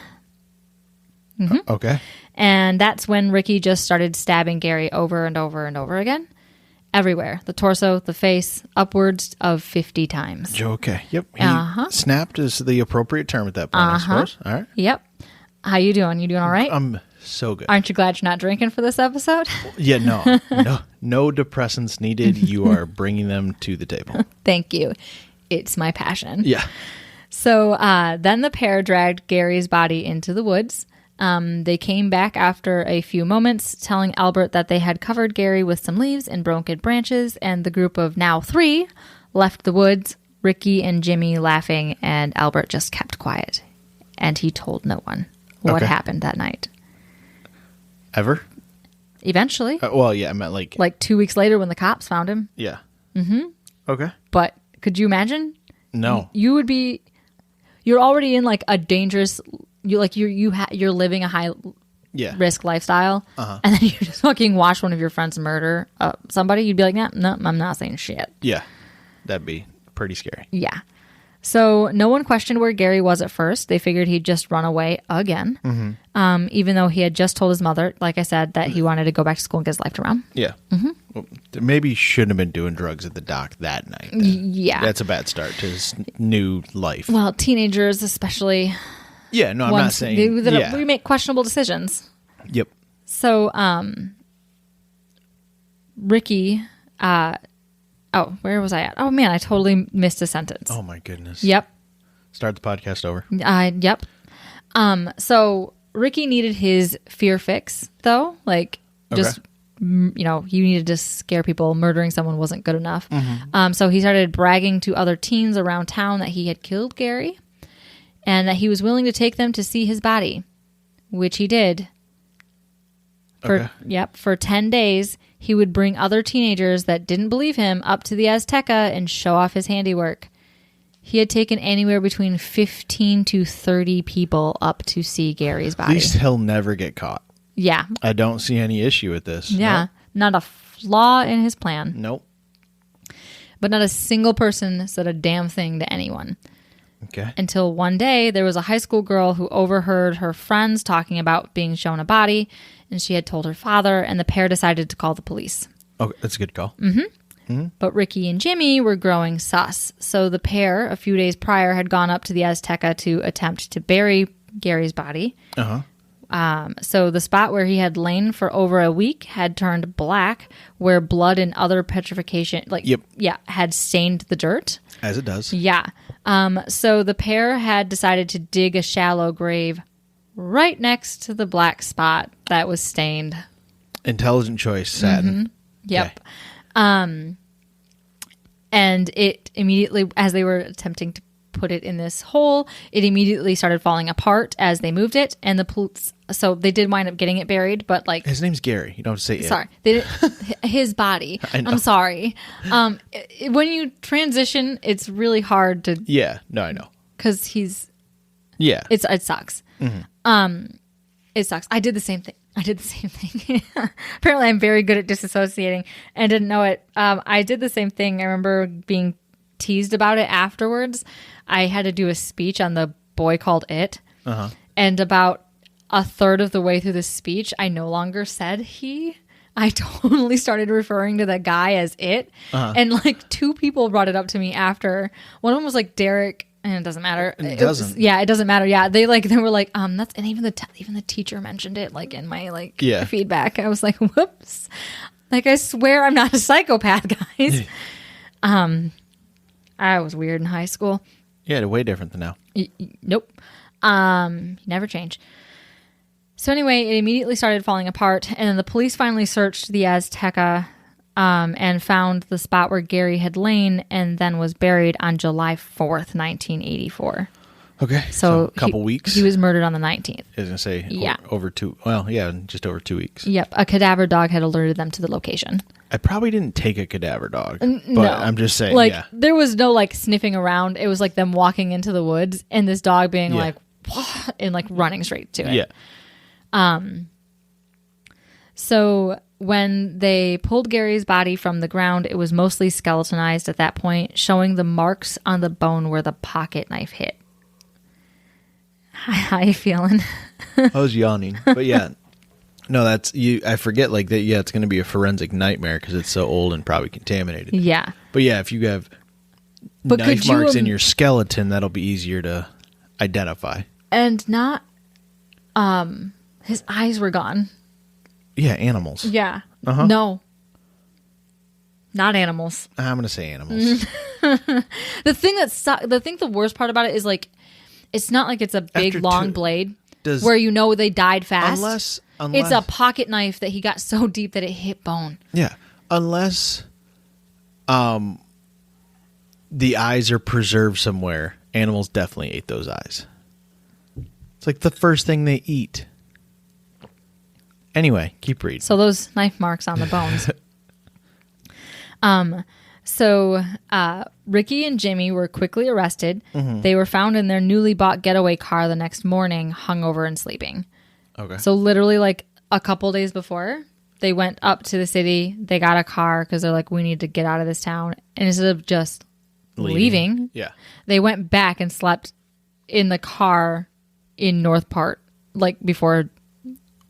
Okay. And that's when Ricky just started stabbing Gary over and over and over again. Everywhere. The torso, the face, upwards of 50 times. Okay. Yep. Snapped is the appropriate term at that point, I suppose. All right. Yep. How you doing? You doing all right? I'm so good. Aren't you glad you're not drinking for this episode? Yeah, no depressants needed. You are bringing them to the table. Thank you. It's my passion. Yeah. So then the pair dragged Gary's body into the woods. They came back after a few moments, telling Albert that they had covered Gary with some leaves and broken branches, and the group of now 3 left the woods, Ricky and Jimmy laughing, and Albert just kept quiet. And he told no one what happened that night. Ever? Eventually. Well, yeah, I meant like 2 weeks later when the cops found him. Yeah. Mm-hmm. Okay. But could you imagine? No. You're already in like a dangerous you're living a high risk lifestyle, and then you just fucking watch one of your friends murder somebody, you'd be like, no, I'm not saying shit. Yeah, that'd be pretty scary. Yeah. So no one questioned where Gary was at first. They figured he'd just run away again, even though he had just told his mother, like I said, that he wanted to go back to school and get his life around. Yeah. Well, maybe he shouldn't have been doing drugs at the dock that night. Then. Yeah. That's a bad start to his new life. Well, teenagers especially. Yeah, no, I'm not saying... we make questionable decisions. Yep. So, Ricky... where was I at? Oh, man, I totally missed a sentence. Oh, my goodness. Yep. Start the podcast over. Yep. So, Ricky needed his fear fix, though. Like, just, you needed to scare people. Murdering someone wasn't good enough. So, he started bragging to other teens around town that he had killed Gary and that he was willing to take them to see his body, which he did. For 10 days, he would bring other teenagers that didn't believe him up to the Azteca and show off his handiwork. He had taken anywhere between 15 to 30 people up to see Gary's body. At least he'll never get caught. Yeah. I don't see any issue with this. Yeah. Nope. Not a flaw in his plan. Nope. But not a single person said a damn thing to anyone. Okay. Until one day, there was a high school girl who overheard her friends talking about being shown a body, and she had told her father, and the pair decided to call the police. Okay, that's a good call. But Ricky and Jimmy were growing sus. So the pair, a few days prior, had gone up to the Azteca to attempt to bury Gary's body. So the spot where he had lain for over a week had turned black, where blood and other petrification, had stained the dirt. As it does. Yeah. So the pair had decided to dig a shallow grave right next to the black spot that was stained. Intelligent choice, Satin. Yep. Okay. And it immediately, as they were attempting to put it in this hole, it immediately started falling apart as they moved it, and the police. So they did wind up getting it buried, but like his name's Gary. You don't have to say it. Sorry, they did, his body. I'm sorry. When you transition, it's really hard to. Yeah. No, I know. Because he's. Yeah. It sucks. It sucks. I did the same thing. Apparently, I'm very good at disassociating and didn't know it. I did the same thing. I remember being teased about it afterwards. I had to do a speech on the boy called It. And about a third of the way through the speech, I no longer said he. I totally started referring to the guy as It. And like 2 people brought it up to me after. One of them was like Derek. And it doesn't matter. It doesn't. It doesn't matter. Yeah, they were like, that's, and even the teacher mentioned it like in my feedback. I was like, whoops. Like I swear I'm not a psychopath, guys. I was weird in high school. Yeah, way different than now. Nope. Never change. So anyway, it immediately started falling apart, and then the police finally searched the Azteca and found the spot where Gary had lain and then was buried on July 4th, 1984. Okay. So a couple weeks. He was murdered on the 19th. I was going to say over 2. Well, yeah, just over 2 weeks. Yep. A cadaver dog had alerted them to the location. I probably didn't take a cadaver dog, but no. I'm just saying, there was no sniffing around. It was like them walking into the woods and this dog being like, and like running straight to it. Yeah. So when they pulled Gary's body from the ground, it was mostly skeletonized at that point, showing the marks on the bone where the pocket knife hit. How you feeling? I was yawning, but yeah. No, that's you. I forget that. Yeah, it's going to be a forensic nightmare because it's so old and probably contaminated. Yeah. But yeah, if you have knife marks in your skeleton, that'll be easier to identify. And not, his eyes were gone. Yeah, animals. Yeah. No. Not animals. I'm going to say animals. The worst part about it is it's not like it's a big long blade where they died fast. Unless it's a pocket knife that he got so deep that it hit bone. Yeah. Unless the eyes are preserved somewhere. Animals definitely ate those eyes. It's like the first thing they eat. Anyway, keep reading. So those knife marks on the bones. So Ricky and Jimmy were quickly arrested. They were found in their newly bought getaway car the next morning, hungover and sleeping. Okay. So literally like a couple days before, they went up to the city. They got a car because they're like, we need to get out of this town. And instead of just leaving, they went back and slept in the car in North Part, like before.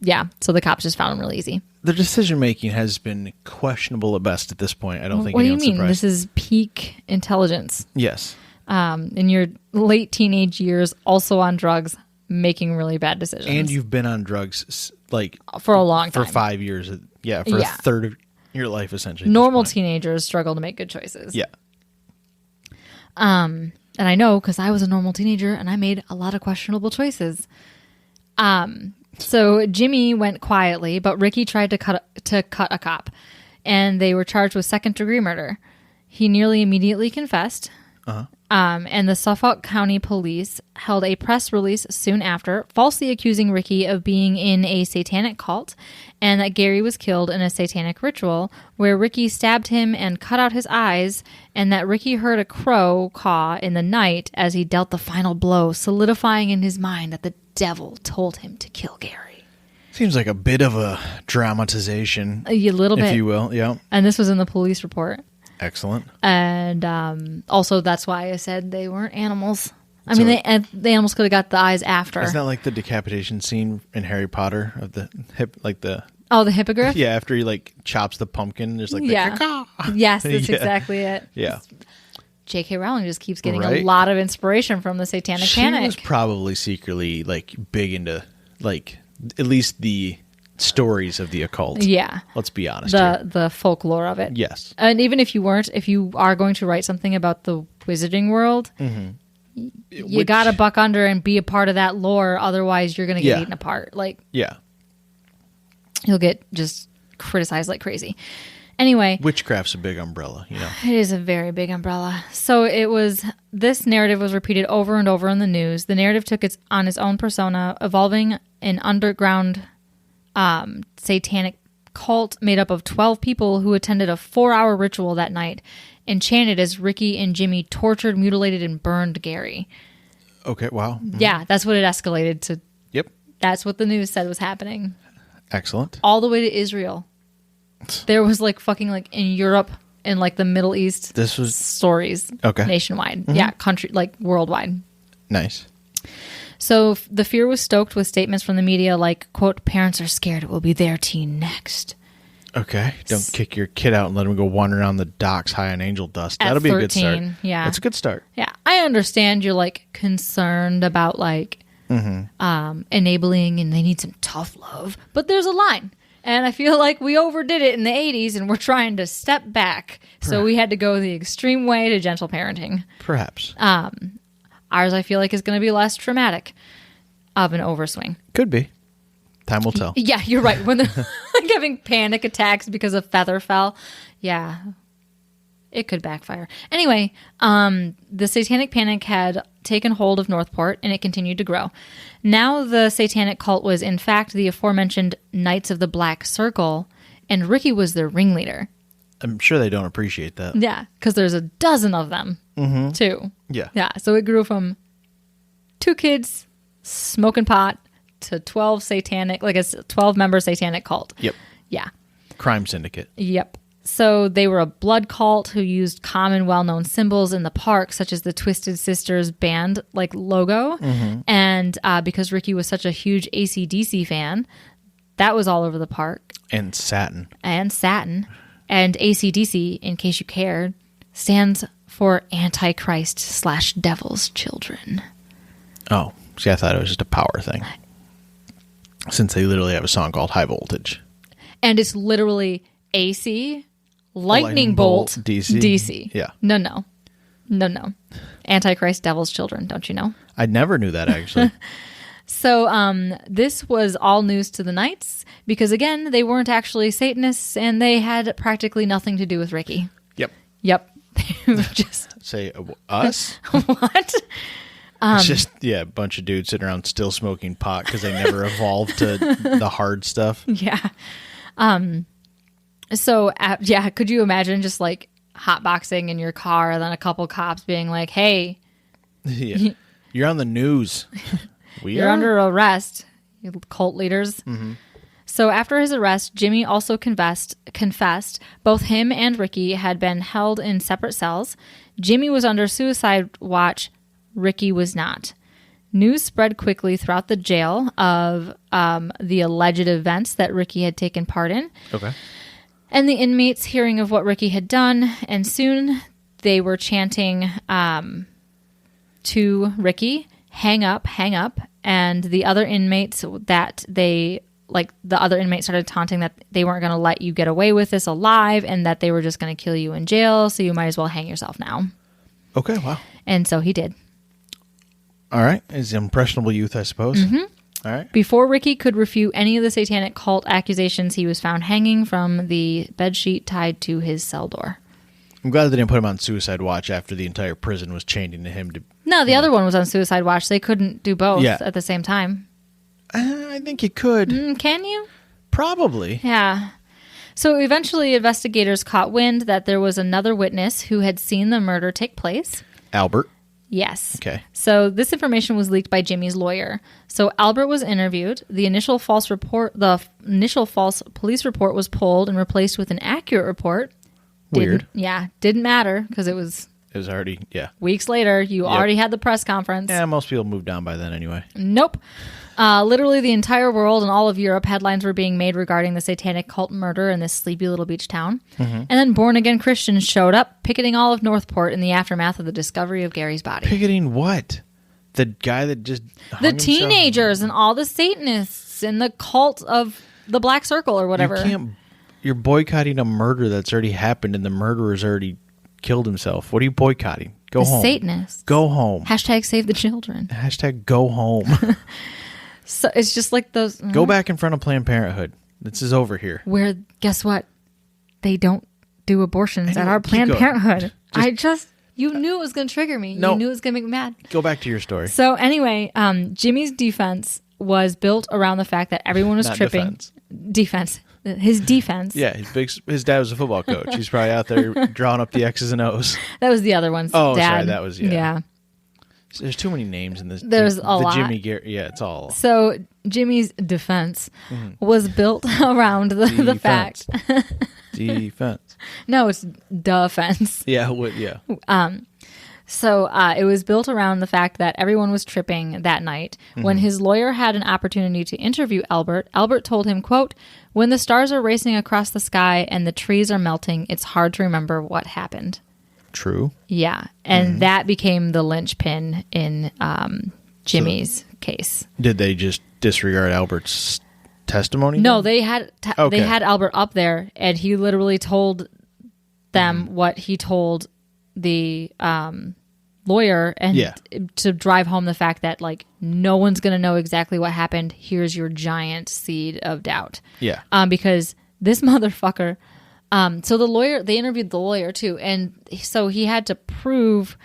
Yeah. So the cops just found them really easy. The decision making has been questionable at best at this point. I don't think. What do you mean? Surprised. This is peak intelligence. Yes. In your late teenage years, also on drugs, making really bad decisions. And you've been on drugs like for a long time. For 5 years. Yeah. For a third of your life, essentially. Normal teenagers struggle to make good choices. Yeah. And I know because I was a normal teenager and I made a lot of questionable choices. So Jimmy went quietly, but Ricky tried to cut a cop, and they were charged with second-degree murder. He nearly immediately confessed, and the Suffolk County Police held a press release soon after, falsely accusing Ricky of being in a satanic cult, and that Gary was killed in a satanic ritual where Ricky stabbed him and cut out his eyes, and that Ricky heard a crow caw in the night as he dealt the final blow, solidifying in his mind that the devil told him to kill Gary. Seems like a bit of a dramatization. A little bit. If you will, yeah. And this was in the police report. Excellent. And also that's why I said they weren't animals. I mean, the animals could have got the eyes after. Isn't that like the decapitation scene in Harry Potter of the hip, like the... Oh, the hippogriff? Yeah, after he like chops the pumpkin, there's like the Yes, that's exactly it. Yeah. J.K. Rowling just keeps getting a lot of inspiration from the Satanic Panic. She was probably secretly like big into like at least the stories of the occult. Yeah. Let's be honest. The folklore of it. Yes. And even if you are going to write something about the wizarding world, you got to buck under and be a part of that lore. Otherwise, you're going to get eaten apart. Like, you'll get just criticized like crazy. Anyway, witchcraft's a big umbrella, you know. It is a very big umbrella. So this narrative was repeated over and over in the news. The narrative took on its own persona, evolving an underground satanic cult made up of 12 people who attended a 4-hour ritual that night and chanted as Ricky and Jimmy tortured, mutilated, and burned Gary. Okay, wow. Mm-hmm. Yeah, that's what it escalated to. Yep. That's what the news said was happening. Excellent. All the way to Israel. There was like fucking like in Europe and like the Middle East. This was stories. Okay. Nationwide. Mm-hmm. Yeah, country, like worldwide. Nice. So the fear was stoked with statements from the media like, quote, parents are scared it will be their teen next. Okay. Don't kick your kid out and let him go wander around the docks high on angel dust. That'll be 13, a good start. Yeah. That's a good start. Yeah. I understand you're like concerned about like enabling and they need some tough love, but there's a line. And I feel like we overdid it in the 80s and we're trying to step back. Perhaps. So we had to go the extreme way to gentle parenting. Perhaps. Ours, I feel like, is going to be less traumatic of an overswing. Could be. Time will tell. Yeah, you're right. When they're like having panic attacks because a feather fell. Yeah. It could backfire. Anyway, the Satanic Panic had taken hold of Northport, and it continued to grow. Now the satanic cult was, in fact, the aforementioned Knights of the Black Circle, and Ricky was their ringleader. I'm sure they don't appreciate that. Yeah, because there's a dozen of them, too. Yeah. Yeah, so it grew from 2 kids smoking pot to 12 satanic, like a 12-member satanic cult. Yep. Yeah. Crime syndicate. Yep. So they were a blood cult who used common well-known symbols in the park, such as the Twisted Sisters band like logo. And because Ricky was such a huge AC/DC fan, that was all over the park. And Satin. And AC/DC, in case you cared, stands for Antichrist/Devil's Children. Oh, see, I thought it was just a power thing. Since they literally have a song called High Voltage. And it's literally AC... Lightning bolt DC. Yeah. No. Antichrist, Devil's Children. Don't you know? I never knew that, actually. So this was all news to the Knights because, again, they weren't actually Satanists and they had practically nothing to do with Ricky. Yep. They were just... Say, us? What? It's just, a bunch of dudes sitting around still smoking pot because they never evolved to the hard stuff. Yeah. So, could you imagine just like hotboxing in your car, and then a couple cops being like, "Hey, you're on the news. You're under arrest, you cult leaders." Mm-hmm. So after his arrest, Jimmy also confessed. Both him and Ricky had been held in separate cells. Jimmy was under suicide watch. Ricky was not. News spread quickly throughout the jail of the alleged events that Ricky had taken part in. Okay. And the inmates hearing of what Ricky had done, and soon they were chanting to Ricky, hang up, and the other inmates the other inmates started taunting that they weren't going to let you get away with this alive and that they were just going to kill you in jail, so you might as well hang yourself now. Okay, wow. And so he did. All right. He's an impressionable youth, I suppose. Mm-hmm. All right. Before Ricky could refute any of the satanic cult accusations, he was found hanging from the bedsheet tied to his cell door. I'm glad they didn't put him on suicide watch after the entire prison was chaining to him. No, the other one was on suicide watch. They couldn't do both at the same time. I think you could. Can you? Probably. Yeah. So eventually investigators caught wind that there was another witness who had seen the murder take place. Albert. Yes. Okay. So this information was leaked by Jimmy's lawyer. So Albert was interviewed. The initial false police report was pulled and replaced with an accurate report. Weird. Didn't matter because it was already, weeks later. You already had the press conference. Yeah, most people moved on by then anyway. Nope. Literally the entire world and all of Europe, headlines were being made regarding the satanic cult murder in this sleepy little beach town. Mm-hmm. And then born-again Christians showed up, picketing all of Northport in the aftermath of the discovery of Gary's body. Picketing what? The guy that just The teenagers and all the Satanists and the cult of the Black Circle or whatever. You're boycotting a murder that's already happened and the murderer's already killed himself. What are you boycotting? Go home. Satanists. Go home. Hashtag save the children. Hashtag go home. So it's just like those. Go back in front of Planned Parenthood. This is over here. Where, guess what? They don't do abortions at our Planned Parenthood. You knew it was going to trigger me. No. You knew it was going to make me mad. Go back to your story. So anyway, Jimmy's defense was built around the fact that everyone was tripping. Defense. His defense. Yeah, his dad was a football coach. He's probably out there drawing up the X's and O's. That was the other one's dad. Sorry, that was, Yeah. There's too many names in this. There's a lot. Jimmy Gary, it's all. So Jimmy's defense was built around the fact. Defense. No, it's defense. Yeah, So it was built around the fact that everyone was tripping that night. When his lawyer had an opportunity to interview Albert, Albert told him, quote, "When the stars are racing across the sky and the trees are melting, it's hard to remember what happened." True. Yeah. And that became the linchpin in Jimmy's case. Did they just disregard Albert's testimony? No, they had Albert up there, and he literally told them what he told the lawyer, and to drive home the fact that like no one's going to know exactly what happened. Here's your giant seed of doubt. Yeah. Because this motherfucker. So they interviewed the lawyer too, and so he had to prove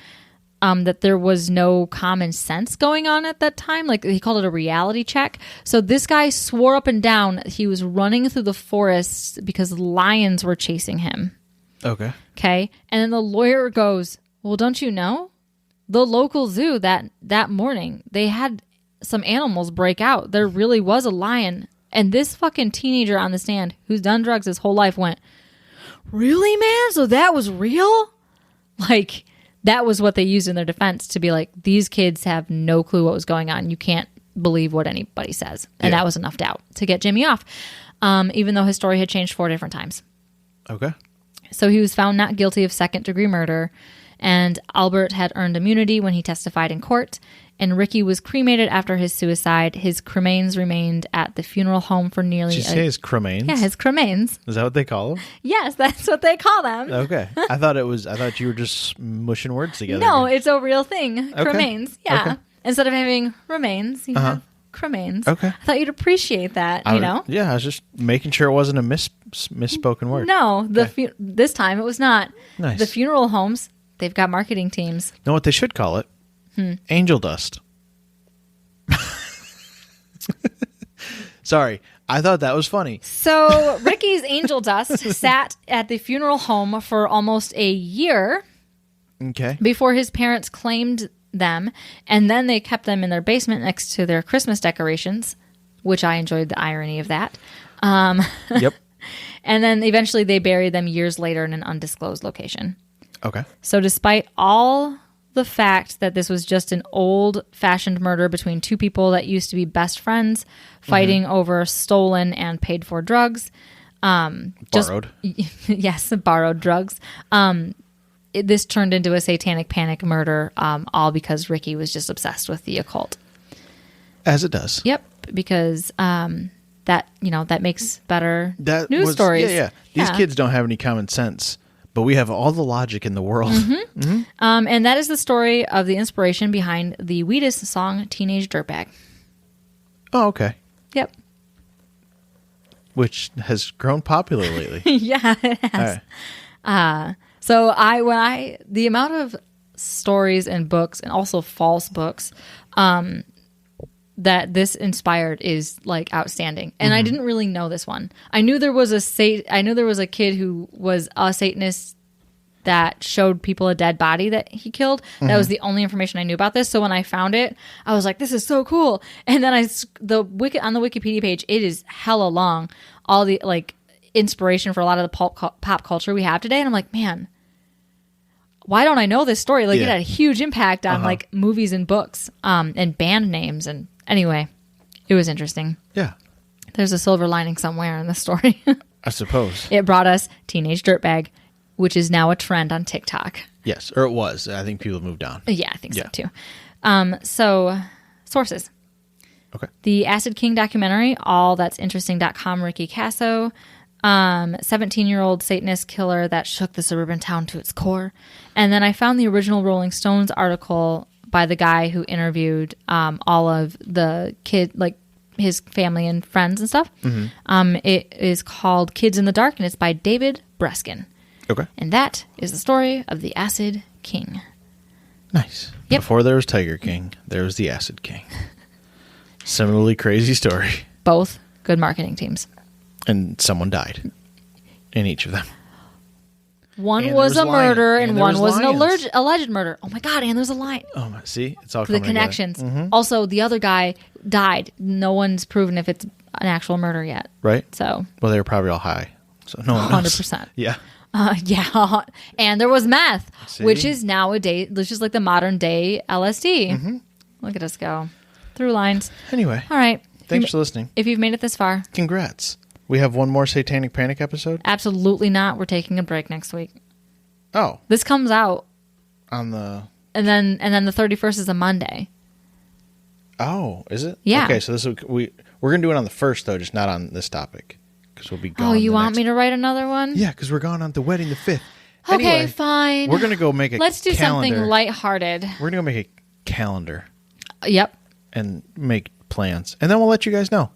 that there was no common sense going on at that time. Like he called it a reality check. So this guy swore up and down he was running through the forest because lions were chasing him. Okay. Okay. And then the lawyer goes, "Well, don't you know? The local zoo that morning, they had some animals break out. There really was a lion." And this fucking teenager on the stand who's done drugs his whole life went, "Really, man? So that was real?" Like, that was what they used in their defense to be like, these kids have no clue what was going on. You can't believe what anybody says. And that was enough doubt to get Jimmy off, even though his story had changed 4 different times. Okay. So he was found not guilty of second-degree murder, and Albert had earned immunity when he testified in court, and Ricky was cremated after his suicide. His cremains remained at the funeral home for nearly... Did you say his cremains? Yeah, his cremains. Is that what they call them? Yes, that's what they call them. Okay. I thought you were just mushing words together. No, it's a real thing. Okay. Cremains. Yeah. Okay. Instead of having remains, you have cremains. Okay. I thought you'd appreciate that, you know? Yeah, I was just making sure it wasn't a misspoken word. No, this time it was not. Nice. The funeral homes, they've got marketing teams. Know what they should call it? Angel dust. Sorry. I thought that was funny. So Ricky's angel dust sat at the funeral home for almost a year. Okay. Before his parents claimed them, and then they kept them in their basement next to their Christmas decorations, which I enjoyed the irony of that. Yep. And then eventually they buried them years later in an undisclosed location. Okay. So despite all the fact that this was just an old-fashioned murder between two people that used to be best friends fighting over stolen and paid-for drugs. Borrowed. Yes, borrowed drugs. This turned into a satanic panic murder, all because Ricky was just obsessed with the occult. As it does. Yep, because that makes better news stories. Yeah. These kids don't have any common sense, but we have all the logic in the world. Mm-hmm. Mm-hmm. And that is the story of the inspiration behind the Wheatus song "Teenage Dirtbag." Oh, okay. Yep. Which has grown popular lately. Yeah, it has. Right. So the amount of stories and books, and also false books, that this inspired is like outstanding. And I didn't really know this one. I knew there was a kid who was a Satanist that showed people a dead body that he killed. That was the only information I knew about this. So when I found it, I was like, this is so cool. And then on the Wikipedia page, it is hella long. All the like inspiration for a lot of the pop culture we have today. And I'm like, man, why don't I know this story? Like it had a huge impact on like movies and books, and band names. And anyway, it was interesting. Yeah. There's a silver lining somewhere in the story. I suppose. It brought us Teenage Dirtbag, which is now a trend on TikTok. Yes, or it was. I think people have moved on. Yeah, I think so too. So, sources. Okay. The Acid King documentary, allthat'sinteresting.com, Ricky Casso. 17-year-old Satanist killer that shook the suburban town to its core. And then I found the original Rolling Stones article by the guy who interviewed all of the kid, like his family and friends and stuff. It is called Kids in the Dark, and it's by David Breskin. Okay. And that is the story of the Acid King. Nice. Yep. Before there was Tiger King, there was the Acid King. Similarly crazy story. Both good marketing teams. And someone died in each of them. One was a murder and one was an alleged murder. Oh my God, and there's a line. Oh my, see? It's all coming the connections. Also, the other guy died. No one's proven if it's an actual murder yet. Right. So. Well, they were probably all high. So no one knows. 100%. Yeah. Yeah. And there was meth, which is nowadays, which is like the modern day LSD. Look at us go. Through lines. Anyway. All right. Thanks for listening. If you've made it this far. Congrats. We have one more Satanic Panic episode? Absolutely not. We're taking a break next week. Oh. This comes out on the and then the 31st is a Monday. Oh, is it? Yeah. Okay, so we're going to do it on the 1st though, just not on this topic cuz we'll be gone. Oh, you want me to write another one? Yeah, cuz we're going on the wedding the 5th. Okay, anyway, fine. We're going to go make a Let's do calendar. something lighthearted. We're going to go make a calendar. Yep. And make plans. And then we'll let you guys know.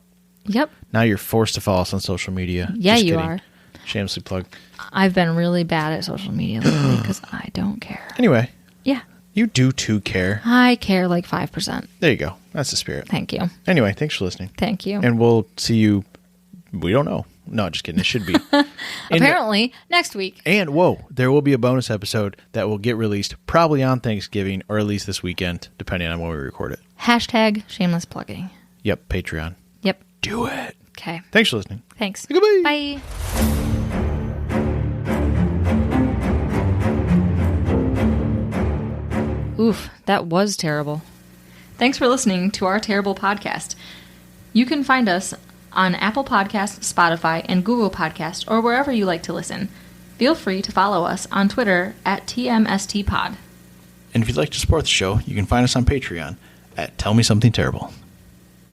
Yep. Now you're forced to follow us on social media. Yeah, Just you kidding. are. Shamelessly plug. I've been really bad at social media lately because I don't care. Anyway. Yeah. You do too care. I care like 5%. There you go. That's the spirit. Thank you. Anyway, thanks for listening. Thank you. And we'll see you. We don't know. No, just kidding. It should be. Apparently, next week. And, there will be a bonus episode that will get released probably on Thanksgiving or at least this weekend, depending on when we record it. # shameless plugging. Yep, Patreon. Yep. Do it. Okay. Thanks for listening. Thanks. Goodbye. Bye. Oof, that was terrible. Thanks for listening to our terrible podcast. You can find us on Apple Podcasts, Spotify, and Google Podcasts, or wherever you like to listen. Feel free to follow us on Twitter at TMSTPod. And if you'd like to support the show, you can find us on Patreon at Tell Me Something Terrible.